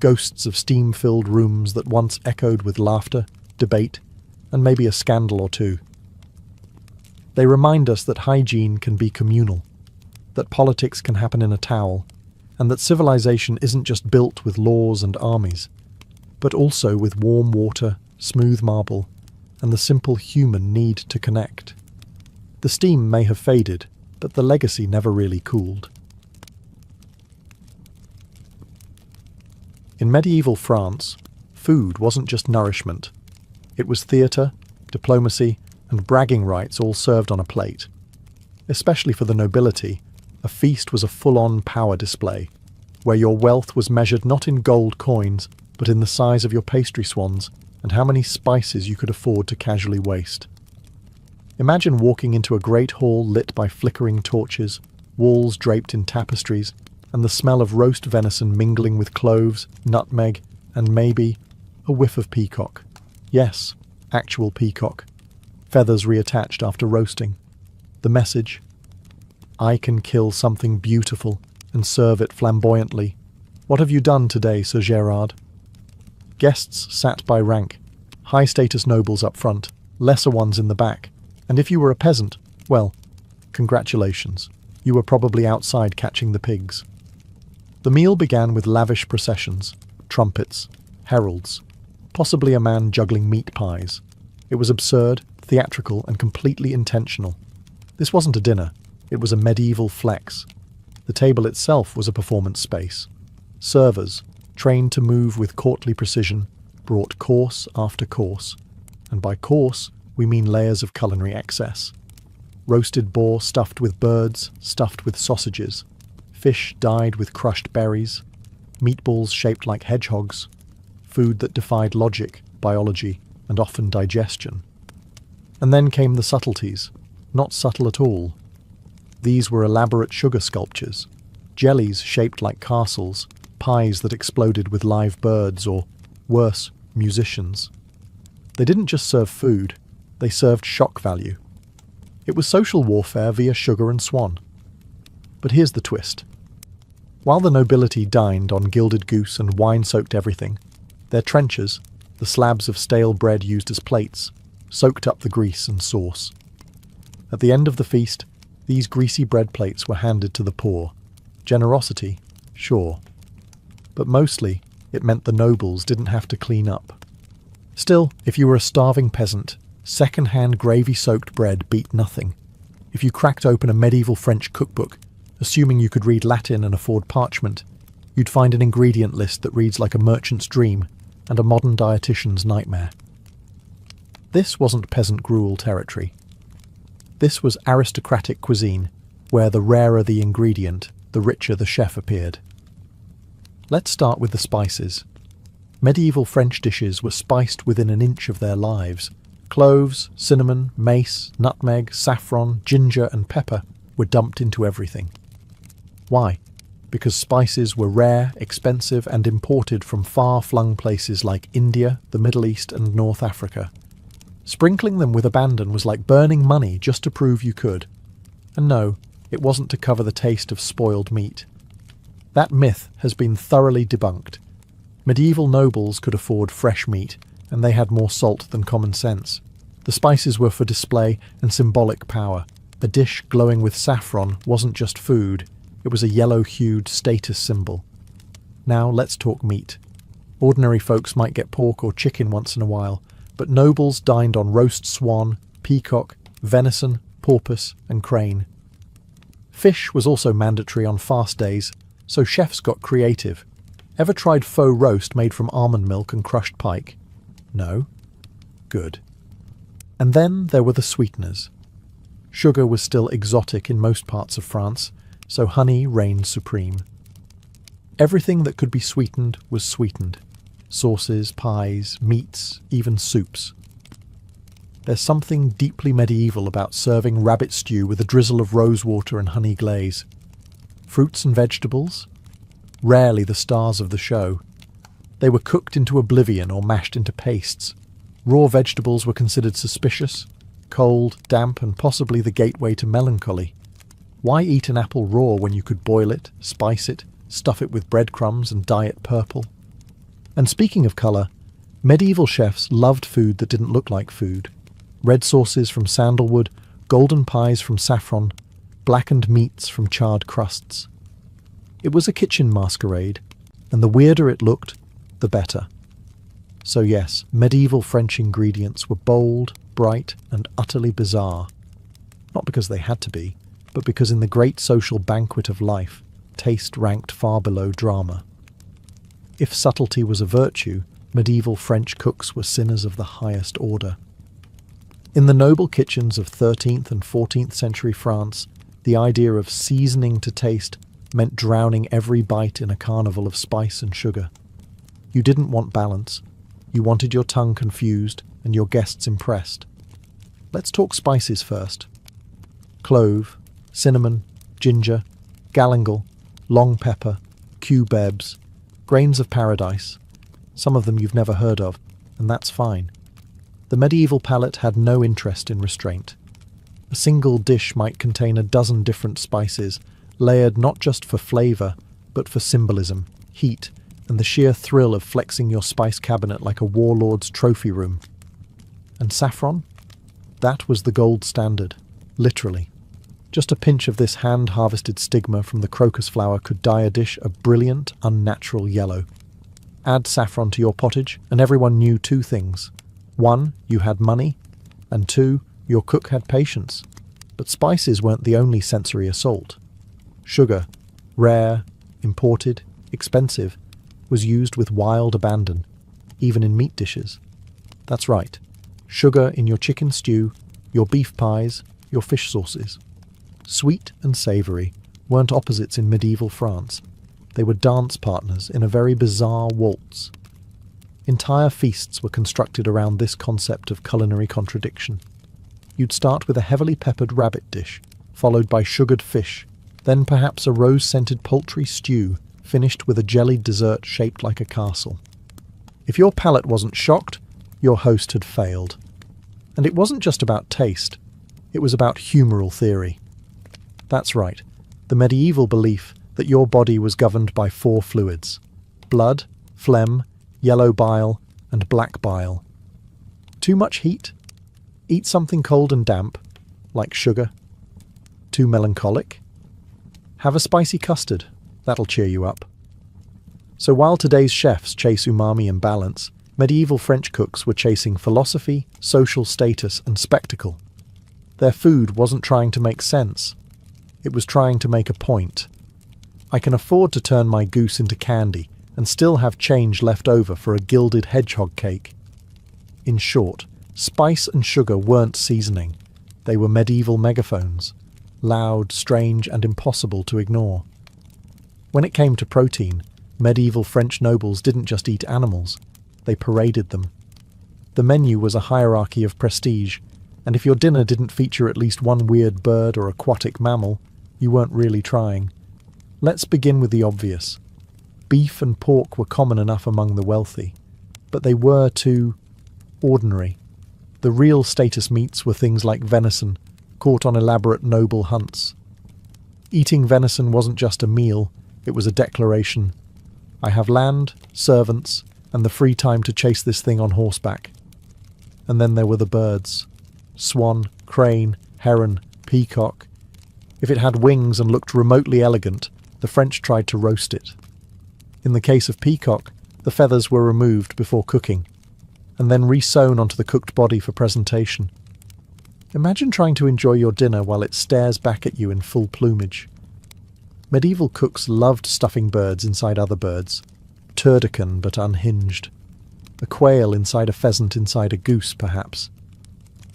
ghosts of steam-filled rooms that once echoed with laughter, debate, and maybe a scandal or two. They remind us that hygiene can be communal, that politics can happen in a towel, and that civilization isn't just built with laws and armies, but also with warm water, smooth marble, and the simple human need to connect. The steam may have faded, but the legacy never really cooled. In medieval France, food wasn't just nourishment. It was theatre, diplomacy, and bragging rights all served on a plate. Especially for the nobility, a feast was a full-on power display, where your wealth was measured not in gold coins, but in the size of your pastry swans and how many spices you could afford to casually waste. Imagine walking into a great hall lit by flickering torches, walls draped in tapestries, and the smell of roast venison mingling with cloves, nutmeg, and maybe a whiff of peacock. Yes, actual peacock. Feathers reattached after roasting. The message: I can kill something beautiful and serve it flamboyantly. What have you done today, Sir Gerard? Guests sat by rank, high-status nobles up front, lesser ones in the back, and if you were a peasant, well, congratulations. You were probably outside catching the pigs. The meal began with lavish processions, trumpets, heralds, possibly a man juggling meat pies. It was absurd, theatrical, and completely intentional. This wasn't a dinner, it was a medieval flex. The table itself was a performance space. Servers, trained to move with courtly precision, brought course after course. And by course, we mean layers of culinary excess. Roasted boar stuffed with birds, stuffed with sausages. Fish dyed with crushed berries. Meatballs shaped like hedgehogs. Food that defied logic, biology, and often digestion. And then came the subtleties, not subtle at all. These were elaborate sugar sculptures, jellies shaped like castles, pies that exploded with live birds, or, worse, musicians. They didn't just serve food, they served shock value. It was social warfare via sugar and swan. But here's the twist. While the nobility dined on gilded goose and wine-soaked everything, their trenchers, the slabs of stale bread used as plates, soaked up the grease and sauce. At the end of the feast, these greasy bread plates were handed to the poor. Generosity, sure. But mostly, it meant the nobles didn't have to clean up. Still, if you were a starving peasant, second-hand gravy-soaked bread beat nothing. If you cracked open a medieval French cookbook, assuming you could read Latin and afford parchment, you'd find an ingredient list that reads like a merchant's dream and a modern dietitian's nightmare. This wasn't peasant gruel territory. This was aristocratic cuisine, where the rarer the ingredient, the richer the chef appeared. Let's start with the spices. Medieval French dishes were spiced within an inch of their lives. Cloves, cinnamon, mace, nutmeg, saffron, ginger, and pepper were dumped into everything. Why? Because spices were rare, expensive, and imported from far-flung places like India, the Middle East, and North Africa. Sprinkling them with abandon was like burning money just to prove you could. And no, it wasn't to cover the taste of spoiled meat. That myth has been thoroughly debunked. Medieval nobles could afford fresh meat, and they had more salt than common sense. The spices were for display and symbolic power. A dish glowing with saffron wasn't just food, it was a yellow-hued status symbol. Now let's talk meat. Ordinary folks might get pork or chicken once in a while, but nobles dined on roast swan, peacock, venison, porpoise, and crane. Fish was also mandatory on fast days, so chefs got creative. Ever tried faux roast made from almond milk and crushed pike? No? Good. And then there were the sweeteners. Sugar was still exotic in most parts of France, so honey reigned supreme. Everything that could be sweetened was sweetened. Sauces, pies, meats, even soups. There's something deeply medieval about serving rabbit stew with a drizzle of rosewater and honey glaze. Fruits and vegetables? Rarely the stars of the show. They were cooked into oblivion or mashed into pastes. Raw vegetables were considered suspicious, cold, damp, and possibly the gateway to melancholy. Why eat an apple raw when you could boil it, spice it, stuff it with breadcrumbs and dye it purple? And speaking of colour, medieval chefs loved food that didn't look like food. Red sauces from sandalwood, golden pies from saffron, blackened meats from charred crusts. It was a kitchen masquerade, and the weirder it looked, the better. So yes, medieval French ingredients were bold, bright, and utterly bizarre. Not because they had to be, but because in the great social banquet of life, taste ranked far below drama. If subtlety was a virtue, medieval French cooks were sinners of the highest order. In the noble kitchens of 13th and 14th century France, the idea of seasoning to taste meant drowning every bite in a carnival of spice and sugar. You didn't want balance. You wanted your tongue confused and your guests impressed. Let's talk spices first. Clove, cinnamon, ginger, galangal, long pepper, cubebs, grains of paradise. Some of them you've never heard of, and that's fine. The medieval palate had no interest in restraint. A single dish might contain a dozen different spices, layered not just for flavour, but for symbolism, heat, and the sheer thrill of flexing your spice cabinet like a warlord's trophy room. And saffron? That was the gold standard, literally. Just a pinch of this hand-harvested stigma from the crocus flower could dye a dish a brilliant, unnatural yellow. Add saffron to your pottage, and everyone knew two things. 1, you had money, and 2, your cook had patience. But spices weren't the only sensory assault. Sugar, rare, imported, expensive, was used with wild abandon, even in meat dishes. That's right, sugar in your chicken stew, your beef pies, your fish sauces. Sweet and savoury weren't opposites in medieval France. They were dance partners in a very bizarre waltz. Entire feasts were constructed around this concept of culinary contradiction. You'd start with a heavily peppered rabbit dish, followed by sugared fish, then perhaps a rose-scented poultry stew, finished with a jellied dessert shaped like a castle. If your palate wasn't shocked, your host had failed. And it wasn't just about taste, it was about humoral theory. That's right, the medieval belief that your body was governed by 4 fluids: blood, phlegm, yellow bile, and black bile. Too much heat? Eat something cold and damp, like sugar. Too melancholic? Have a spicy custard, that'll cheer you up. So while today's chefs chase umami and balance, medieval French cooks were chasing philosophy, social status, and spectacle. Their food wasn't trying to make sense. It was trying to make a point. I can afford to turn my goose into candy and still have change left over for a gilded hedgehog cake. In short, spice and sugar weren't seasoning. They were medieval megaphones, loud, strange, and impossible to ignore. When it came to protein, medieval French nobles didn't just eat animals, they paraded them. The menu was a hierarchy of prestige, and if your dinner didn't feature at least one weird bird or aquatic mammal, you weren't really trying. Let's begin with the obvious. Beef and pork were common enough among the wealthy, but they were too ordinary. The real status meats were things like venison, caught on elaborate noble hunts. Eating venison wasn't just a meal, it was a declaration. I have land, servants, and the free time to chase this thing on horseback. And then there were the birds. Swan, crane, heron, peacock. If it had wings and looked remotely elegant, the French tried to roast it. In the case of peacock, the feathers were removed before cooking, and then re-sewn onto the cooked body for presentation. Imagine trying to enjoy your dinner while it stares back at you in full plumage. Medieval cooks loved stuffing birds inside other birds, turducken but unhinged. A quail inside a pheasant inside a goose, perhaps.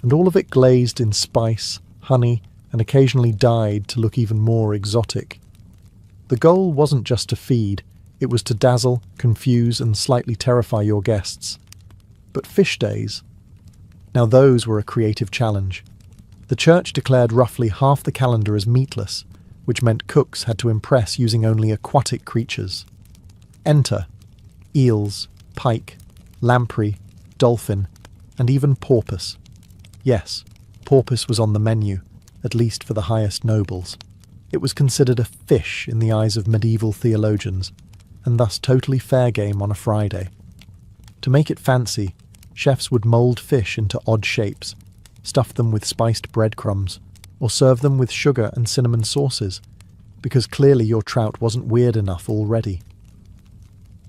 And all of it glazed in spice, honey, and occasionally dyed to look even more exotic. The goal wasn't just to feed, it was to dazzle, confuse, and slightly terrify your guests. But fish days? Now those were a creative challenge. The church declared roughly half the calendar as meatless, which meant cooks had to impress using only aquatic creatures. Enter eels, pike, lamprey, dolphin, and even porpoise. Yes, porpoise was on the menu, at least for the highest nobles. It was considered a fish in the eyes of medieval theologians, and thus totally fair game on a Friday. To make it fancy, chefs would mould fish into odd shapes, stuff them with spiced breadcrumbs, or serve them with sugar and cinnamon sauces, because clearly your trout wasn't weird enough already.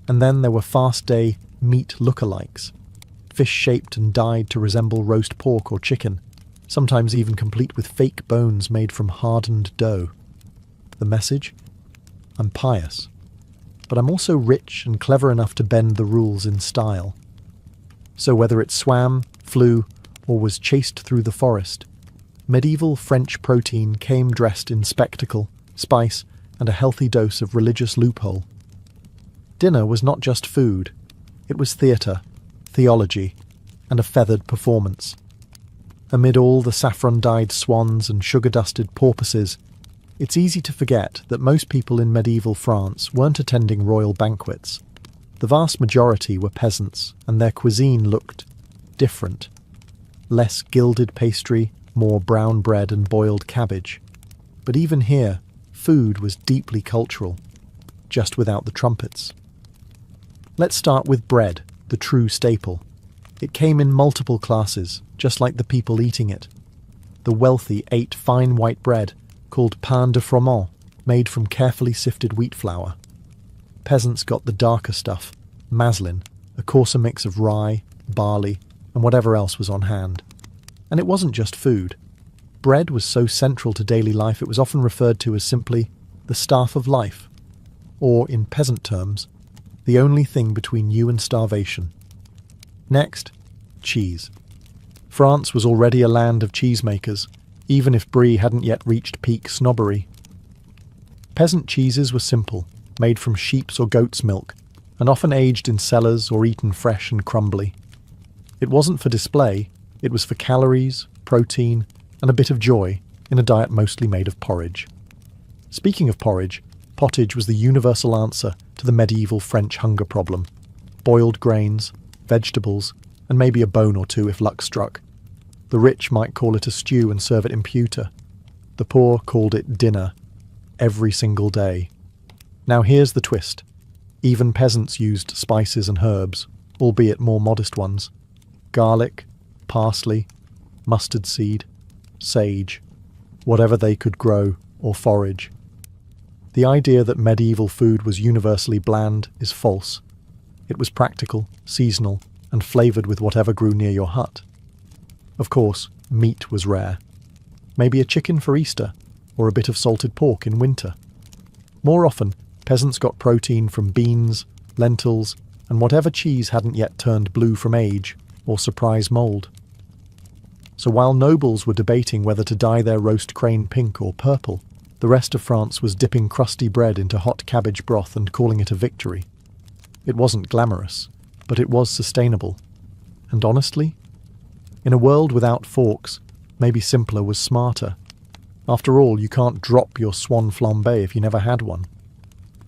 And then there were fast-day meat lookalikes, fish shaped and dyed to resemble roast pork or chicken, sometimes even complete with fake bones made from hardened dough. The message? I'm pious, but I'm also rich and clever enough to bend the rules in style. So whether it swam, flew, or was chased through the forest, medieval French protein came dressed in spectacle, spice, and a healthy dose of religious loophole. Dinner was not just food, it was theatre, theology, and a feathered performance. Amid all the saffron-dyed swans and sugar-dusted porpoises, it's easy to forget that most people in medieval France weren't attending royal banquets. The vast majority were peasants, and their cuisine looked different. Less gilded pastry, more brown bread and boiled cabbage. But even here, food was deeply cultural, just without the trumpets. Let's start with bread, the true staple. It came in multiple classes, just like the people eating it. The wealthy ate fine white bread, called pain de froment, made from carefully sifted wheat flour. Peasants got the darker stuff, maslin, a coarser mix of rye, barley, and whatever else was on hand. And it wasn't just food. Bread was so central to daily life it was often referred to as simply the staff of life, or, in peasant terms, the only thing between you and starvation. Next, cheese. France was already a land of cheesemakers, even if Brie hadn't yet reached peak snobbery. Peasant cheeses were simple, made from sheep's or goat's milk, and often aged in cellars or eaten fresh and crumbly. It wasn't for display, it was for calories, protein, and a bit of joy in a diet mostly made of porridge. Speaking of porridge, pottage was the universal answer to the medieval French hunger problem. Boiled grains, vegetables, and maybe a bone or two if luck struck. The rich might call it a stew and serve it in pewter. The poor called it dinner, every single day. Now here's the twist. Even peasants used spices and herbs, albeit more modest ones. Garlic, parsley, mustard seed, sage, whatever they could grow or forage. The idea that medieval food was universally bland is false. It was practical, seasonal, and flavoured with whatever grew near your hut. Of course, meat was rare. Maybe a chicken for Easter, or a bit of salted pork in winter. More often, peasants got protein from beans, lentils, and whatever cheese hadn't yet turned blue from age or surprise mould. So while nobles were debating whether to dye their roast crane pink or purple, the rest of France was dipping crusty bread into hot cabbage broth and calling it a victory. It wasn't glamorous, but it was sustainable. And honestly, in a world without forks, maybe simpler was smarter. After all, you can't drop your swan flambé if you never had one.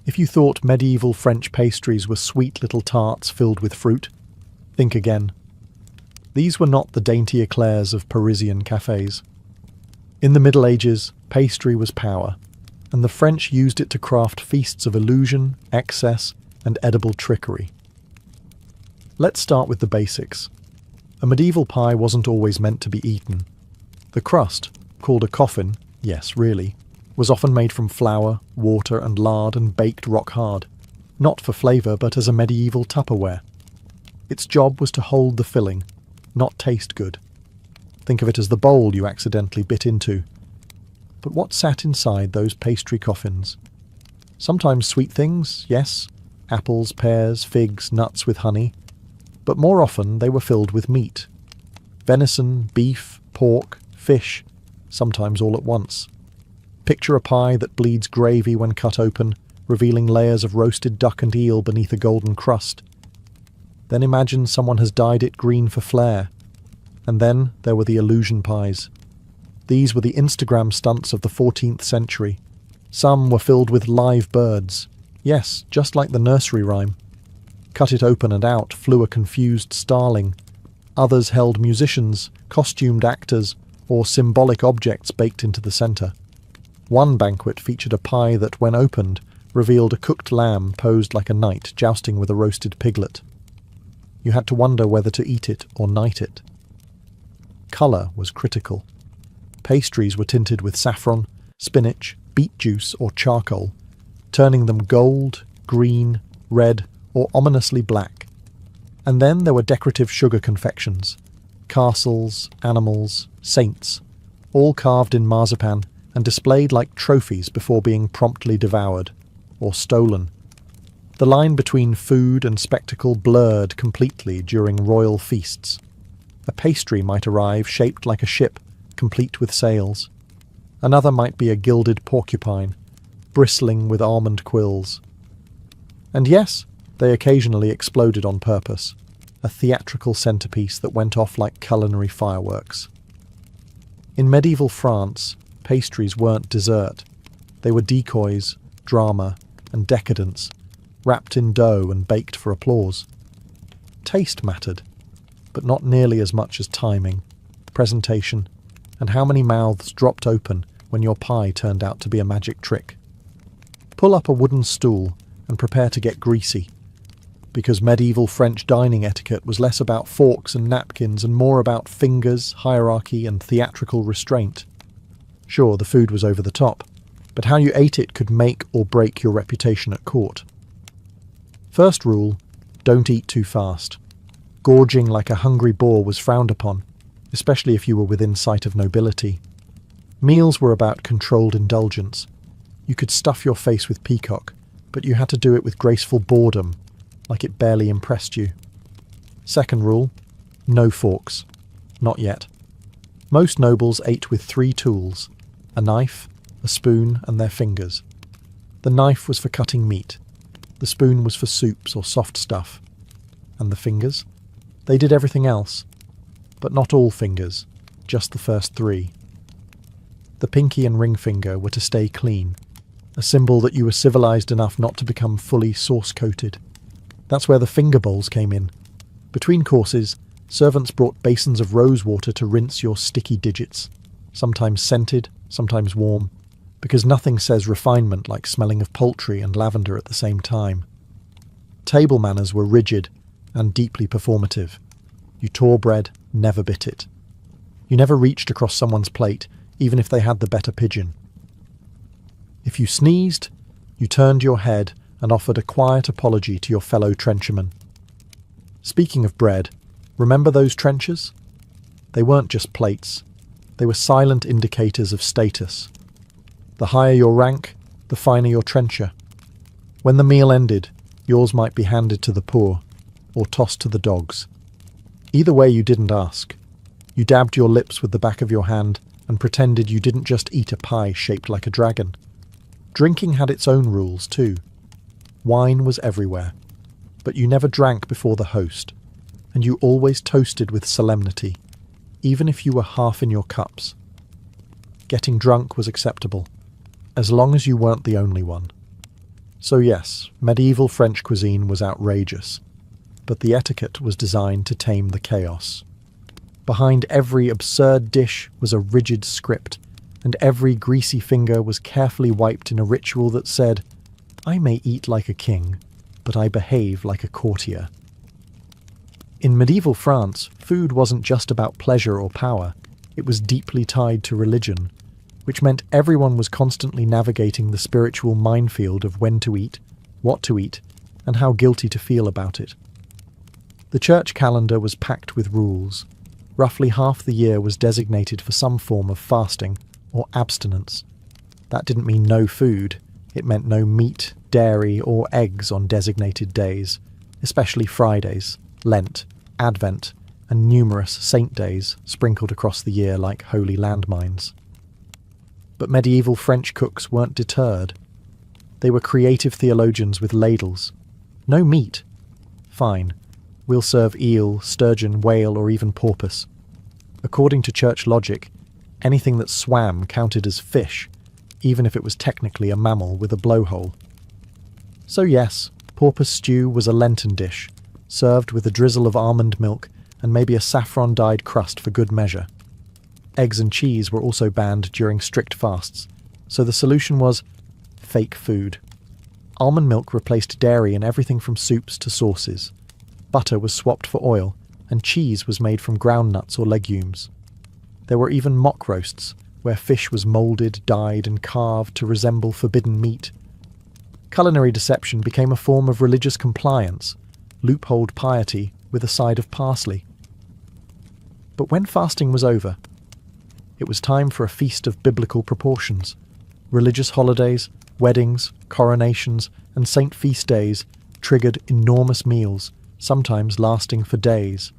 If you thought medieval French pastries were sweet little tarts filled with fruit, think again. These were not the dainty eclairs of Parisian cafes. In the Middle Ages, pastry was power, and the French used it to craft feasts of illusion, excess, and edible trickery. Let's start with the basics. A medieval pie wasn't always meant to be eaten. The crust, called a coffin, yes, really, was often made from flour, water, and lard and baked rock hard, not for flavour but as a medieval Tupperware. Its job was to hold the filling, not taste good. Think of it as the bowl you accidentally bit into. But what sat inside those pastry coffins? Sometimes sweet things, yes, apples, pears, figs, nuts with honey, but more often they were filled with meat. Venison, beef, pork, fish, sometimes all at once. Picture a pie that bleeds gravy when cut open, revealing layers of roasted duck and eel beneath a golden crust. Then imagine someone has dyed it green for flair. And then there were the illusion pies. These were the Instagram stunts of the 14th century. Some were filled with live birds. Yes, just like the nursery rhyme. Cut it open and out flew a confused starling. Others held musicians, costumed actors, or symbolic objects baked into the centre. One banquet featured a pie that, when opened, revealed a cooked lamb posed like a knight jousting with a roasted piglet. You had to wonder whether to eat it or knight it. Colour was critical. Pastries were tinted with saffron, spinach, beet juice, or charcoal, turning them gold, green, red, or ominously black. And then there were decorative sugar confections, castles, animals, saints, all carved in marzipan and displayed like trophies before being promptly devoured, or stolen. The line between food and spectacle blurred completely during royal feasts. A pastry might arrive shaped like a ship, complete with sails. Another might be a gilded porcupine, bristling with almond quills. And yes, they occasionally exploded on purpose, a theatrical centrepiece that went off like culinary fireworks. In medieval France, pastries weren't dessert. They were decoys, drama, and decadence, wrapped in dough and baked for applause. Taste mattered, but not nearly as much as timing, presentation, and how many mouths dropped open when your pie turned out to be a magic trick. Pull up a wooden stool and prepare to get greasy, because medieval French dining etiquette was less about forks and napkins and more about fingers, hierarchy, and theatrical restraint. Sure, the food was over the top, but how you ate it could make or break your reputation at court. First rule, don't eat too fast. Gorging like a hungry boar was frowned upon, especially if you were within sight of nobility. Meals were about controlled indulgence. You could stuff your face with peacock, but you had to do it with graceful boredom, like it barely impressed you. Second rule, no forks. Not yet. Most nobles ate with 3 tools, a knife, a spoon, and their fingers. The knife was for cutting meat. The spoon was for soups or soft stuff. And the fingers? They did everything else. But not all fingers, just the first 3. The pinky and ring finger were to stay clean, a symbol that you were civilized enough not to become fully sauce-coated. That's where the finger bowls came in. Between courses, servants brought basins of rose water to rinse your sticky digits, sometimes scented, sometimes warm, because nothing says refinement like smelling of poultry and lavender at the same time. Table manners were rigid and deeply performative. You tore bread, never bit it. You never reached across someone's plate, even if they had the better pigeon. If you sneezed, you turned your head and offered a quiet apology to your fellow trencherman. Speaking of bread, remember those trenchers? They weren't just plates. They were silent indicators of status. The higher your rank, the finer your trencher. When the meal ended, yours might be handed to the poor, or tossed to the dogs. Either way, you didn't ask. You dabbed your lips with the back of your hand and pretended you didn't just eat a pie shaped like a dragon. Drinking had its own rules too. Wine was everywhere, but you never drank before the host, and you always toasted with solemnity, even if you were half in your cups. Getting drunk was acceptable, as long as you weren't the only one. So yes, medieval French cuisine was outrageous, but the etiquette was designed to tame the chaos. Behind every absurd dish was a rigid script, and every greasy finger was carefully wiped in a ritual that said, "I may eat like a king, but I behave like a courtier." In medieval France, food wasn't just about pleasure or power, it was deeply tied to religion, which meant everyone was constantly navigating the spiritual minefield of when to eat, what to eat, and how guilty to feel about it. The church calendar was packed with rules. Roughly half the year was designated for some form of fasting or abstinence. That didn't mean no food, it meant no meat, dairy, or eggs on designated days, especially Fridays, Lent, Advent, and numerous saint days sprinkled across the year like holy landmines. But medieval French cooks weren't deterred. They were creative theologians with ladles. No meat? Fine. We'll serve eel, sturgeon, whale, or even porpoise. According to church logic, anything that swam counted as fish, even if it was technically a mammal with a blowhole. So yes, porpoise stew was a Lenten dish, served with a drizzle of almond milk and maybe a saffron-dyed crust for good measure. Eggs and cheese were also banned during strict fasts, so the solution was fake food. Almond milk replaced dairy in everything from soups to sauces. Butter was swapped for oil, and cheese was made from ground nuts or legumes. There were even mock roasts, where fish was moulded, dyed, and carved to resemble forbidden meat. Culinary deception became a form of religious compliance, loopholed piety with a side of parsley. But when fasting was over, it was time for a feast of biblical proportions. Religious holidays, weddings, coronations, and saint feast days triggered enormous meals, sometimes lasting for days.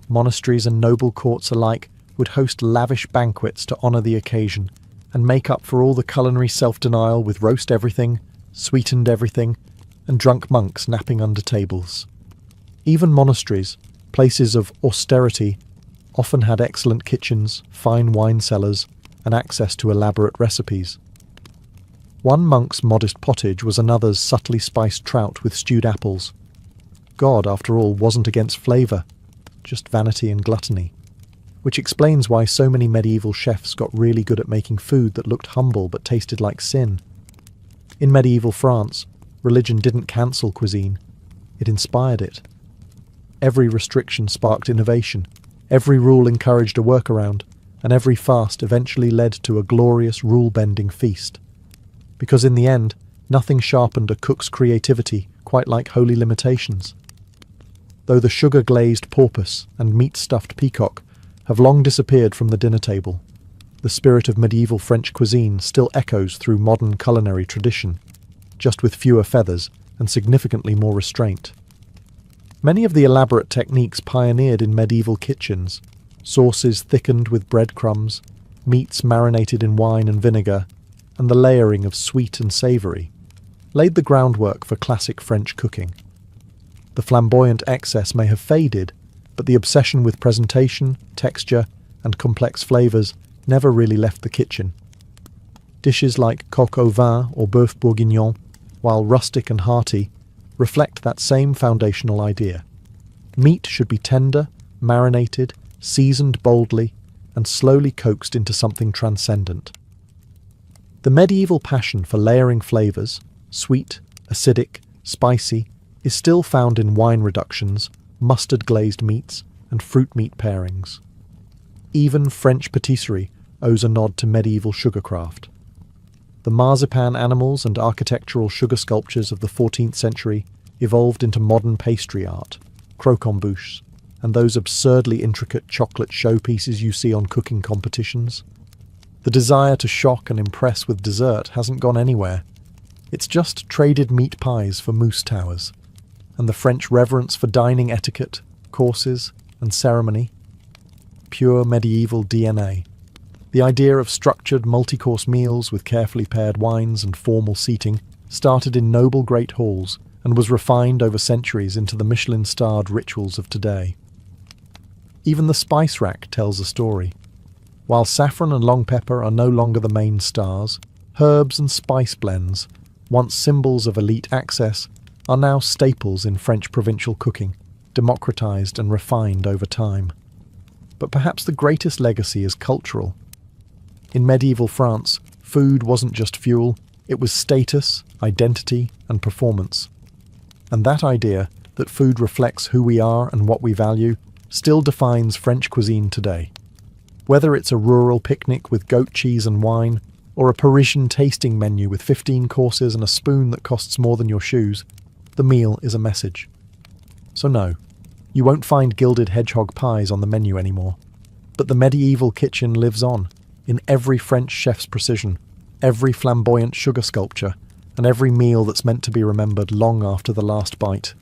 Monasteries and noble courts alike would host lavish banquets to honour the occasion and make up for all the culinary self-denial with roast everything, sweetened everything, and drunk monks napping under tables. Even monasteries, places of austerity, often had excellent kitchens, fine wine cellars, and access to elaborate recipes. One monk's modest pottage was another's subtly spiced trout with stewed apples. God, after all, wasn't against flavour, just vanity and gluttony, which explains why so many medieval chefs got really good at making food that looked humble but tasted like sin. In medieval France, religion didn't cancel cuisine, it inspired it. Every restriction sparked innovation, every rule encouraged a workaround, and every fast eventually led to a glorious rule-bending feast. Because in the end, nothing sharpened a cook's creativity quite like holy limitations. Though the sugar-glazed porpoise and meat-stuffed peacock have long disappeared from the dinner table, the spirit of medieval French cuisine still echoes through modern culinary tradition, just with fewer feathers and significantly more restraint. Many of the elaborate techniques pioneered in medieval kitchens, sauces thickened with breadcrumbs, meats marinated in wine and vinegar, and the layering of sweet and savoury, laid the groundwork for classic French cooking. The flamboyant excess may have faded, but the obsession with presentation, texture, and complex flavours never really left the kitchen. Dishes like coq au vin or bœuf bourguignon, while rustic and hearty, reflect that same foundational idea. Meat should be tender, marinated, seasoned boldly, and slowly coaxed into something transcendent. The medieval passion for layering flavours, sweet, acidic, spicy, is still found in wine reductions, mustard-glazed meats, and fruit meat pairings. Even French patisserie owes a nod to medieval sugarcraft. The marzipan animals and architectural sugar sculptures of the 14th century evolved into modern pastry art, croquembouches, and those absurdly intricate chocolate showpieces you see on cooking competitions. The desire to shock and impress with dessert hasn't gone anywhere. It's just traded meat pies for mousse towers, and the French reverence for dining etiquette, courses, and ceremony. Pure medieval DNA. The idea of structured multi-course meals with carefully paired wines and formal seating started in noble great halls and was refined over centuries into the Michelin-starred rituals of today. Even the spice rack tells a story. While saffron and long pepper are no longer the main stars, herbs and spice blends, once symbols of elite access, are now staples in French provincial cooking, democratized and refined over time. But perhaps the greatest legacy is cultural. In medieval France, food wasn't just fuel, it was status, identity, and performance. And that idea, that food reflects who we are and what we value, still defines French cuisine today. Whether it's a rural picnic with goat cheese and wine, or a Parisian tasting menu with 15 courses and a spoon that costs more than your shoes, the meal is a message. So no, you won't find gilded hedgehog pies on the menu anymore. But the medieval kitchen lives on, in every French chef's precision, every flamboyant sugar sculpture, and every meal that's meant to be remembered long after the last bite.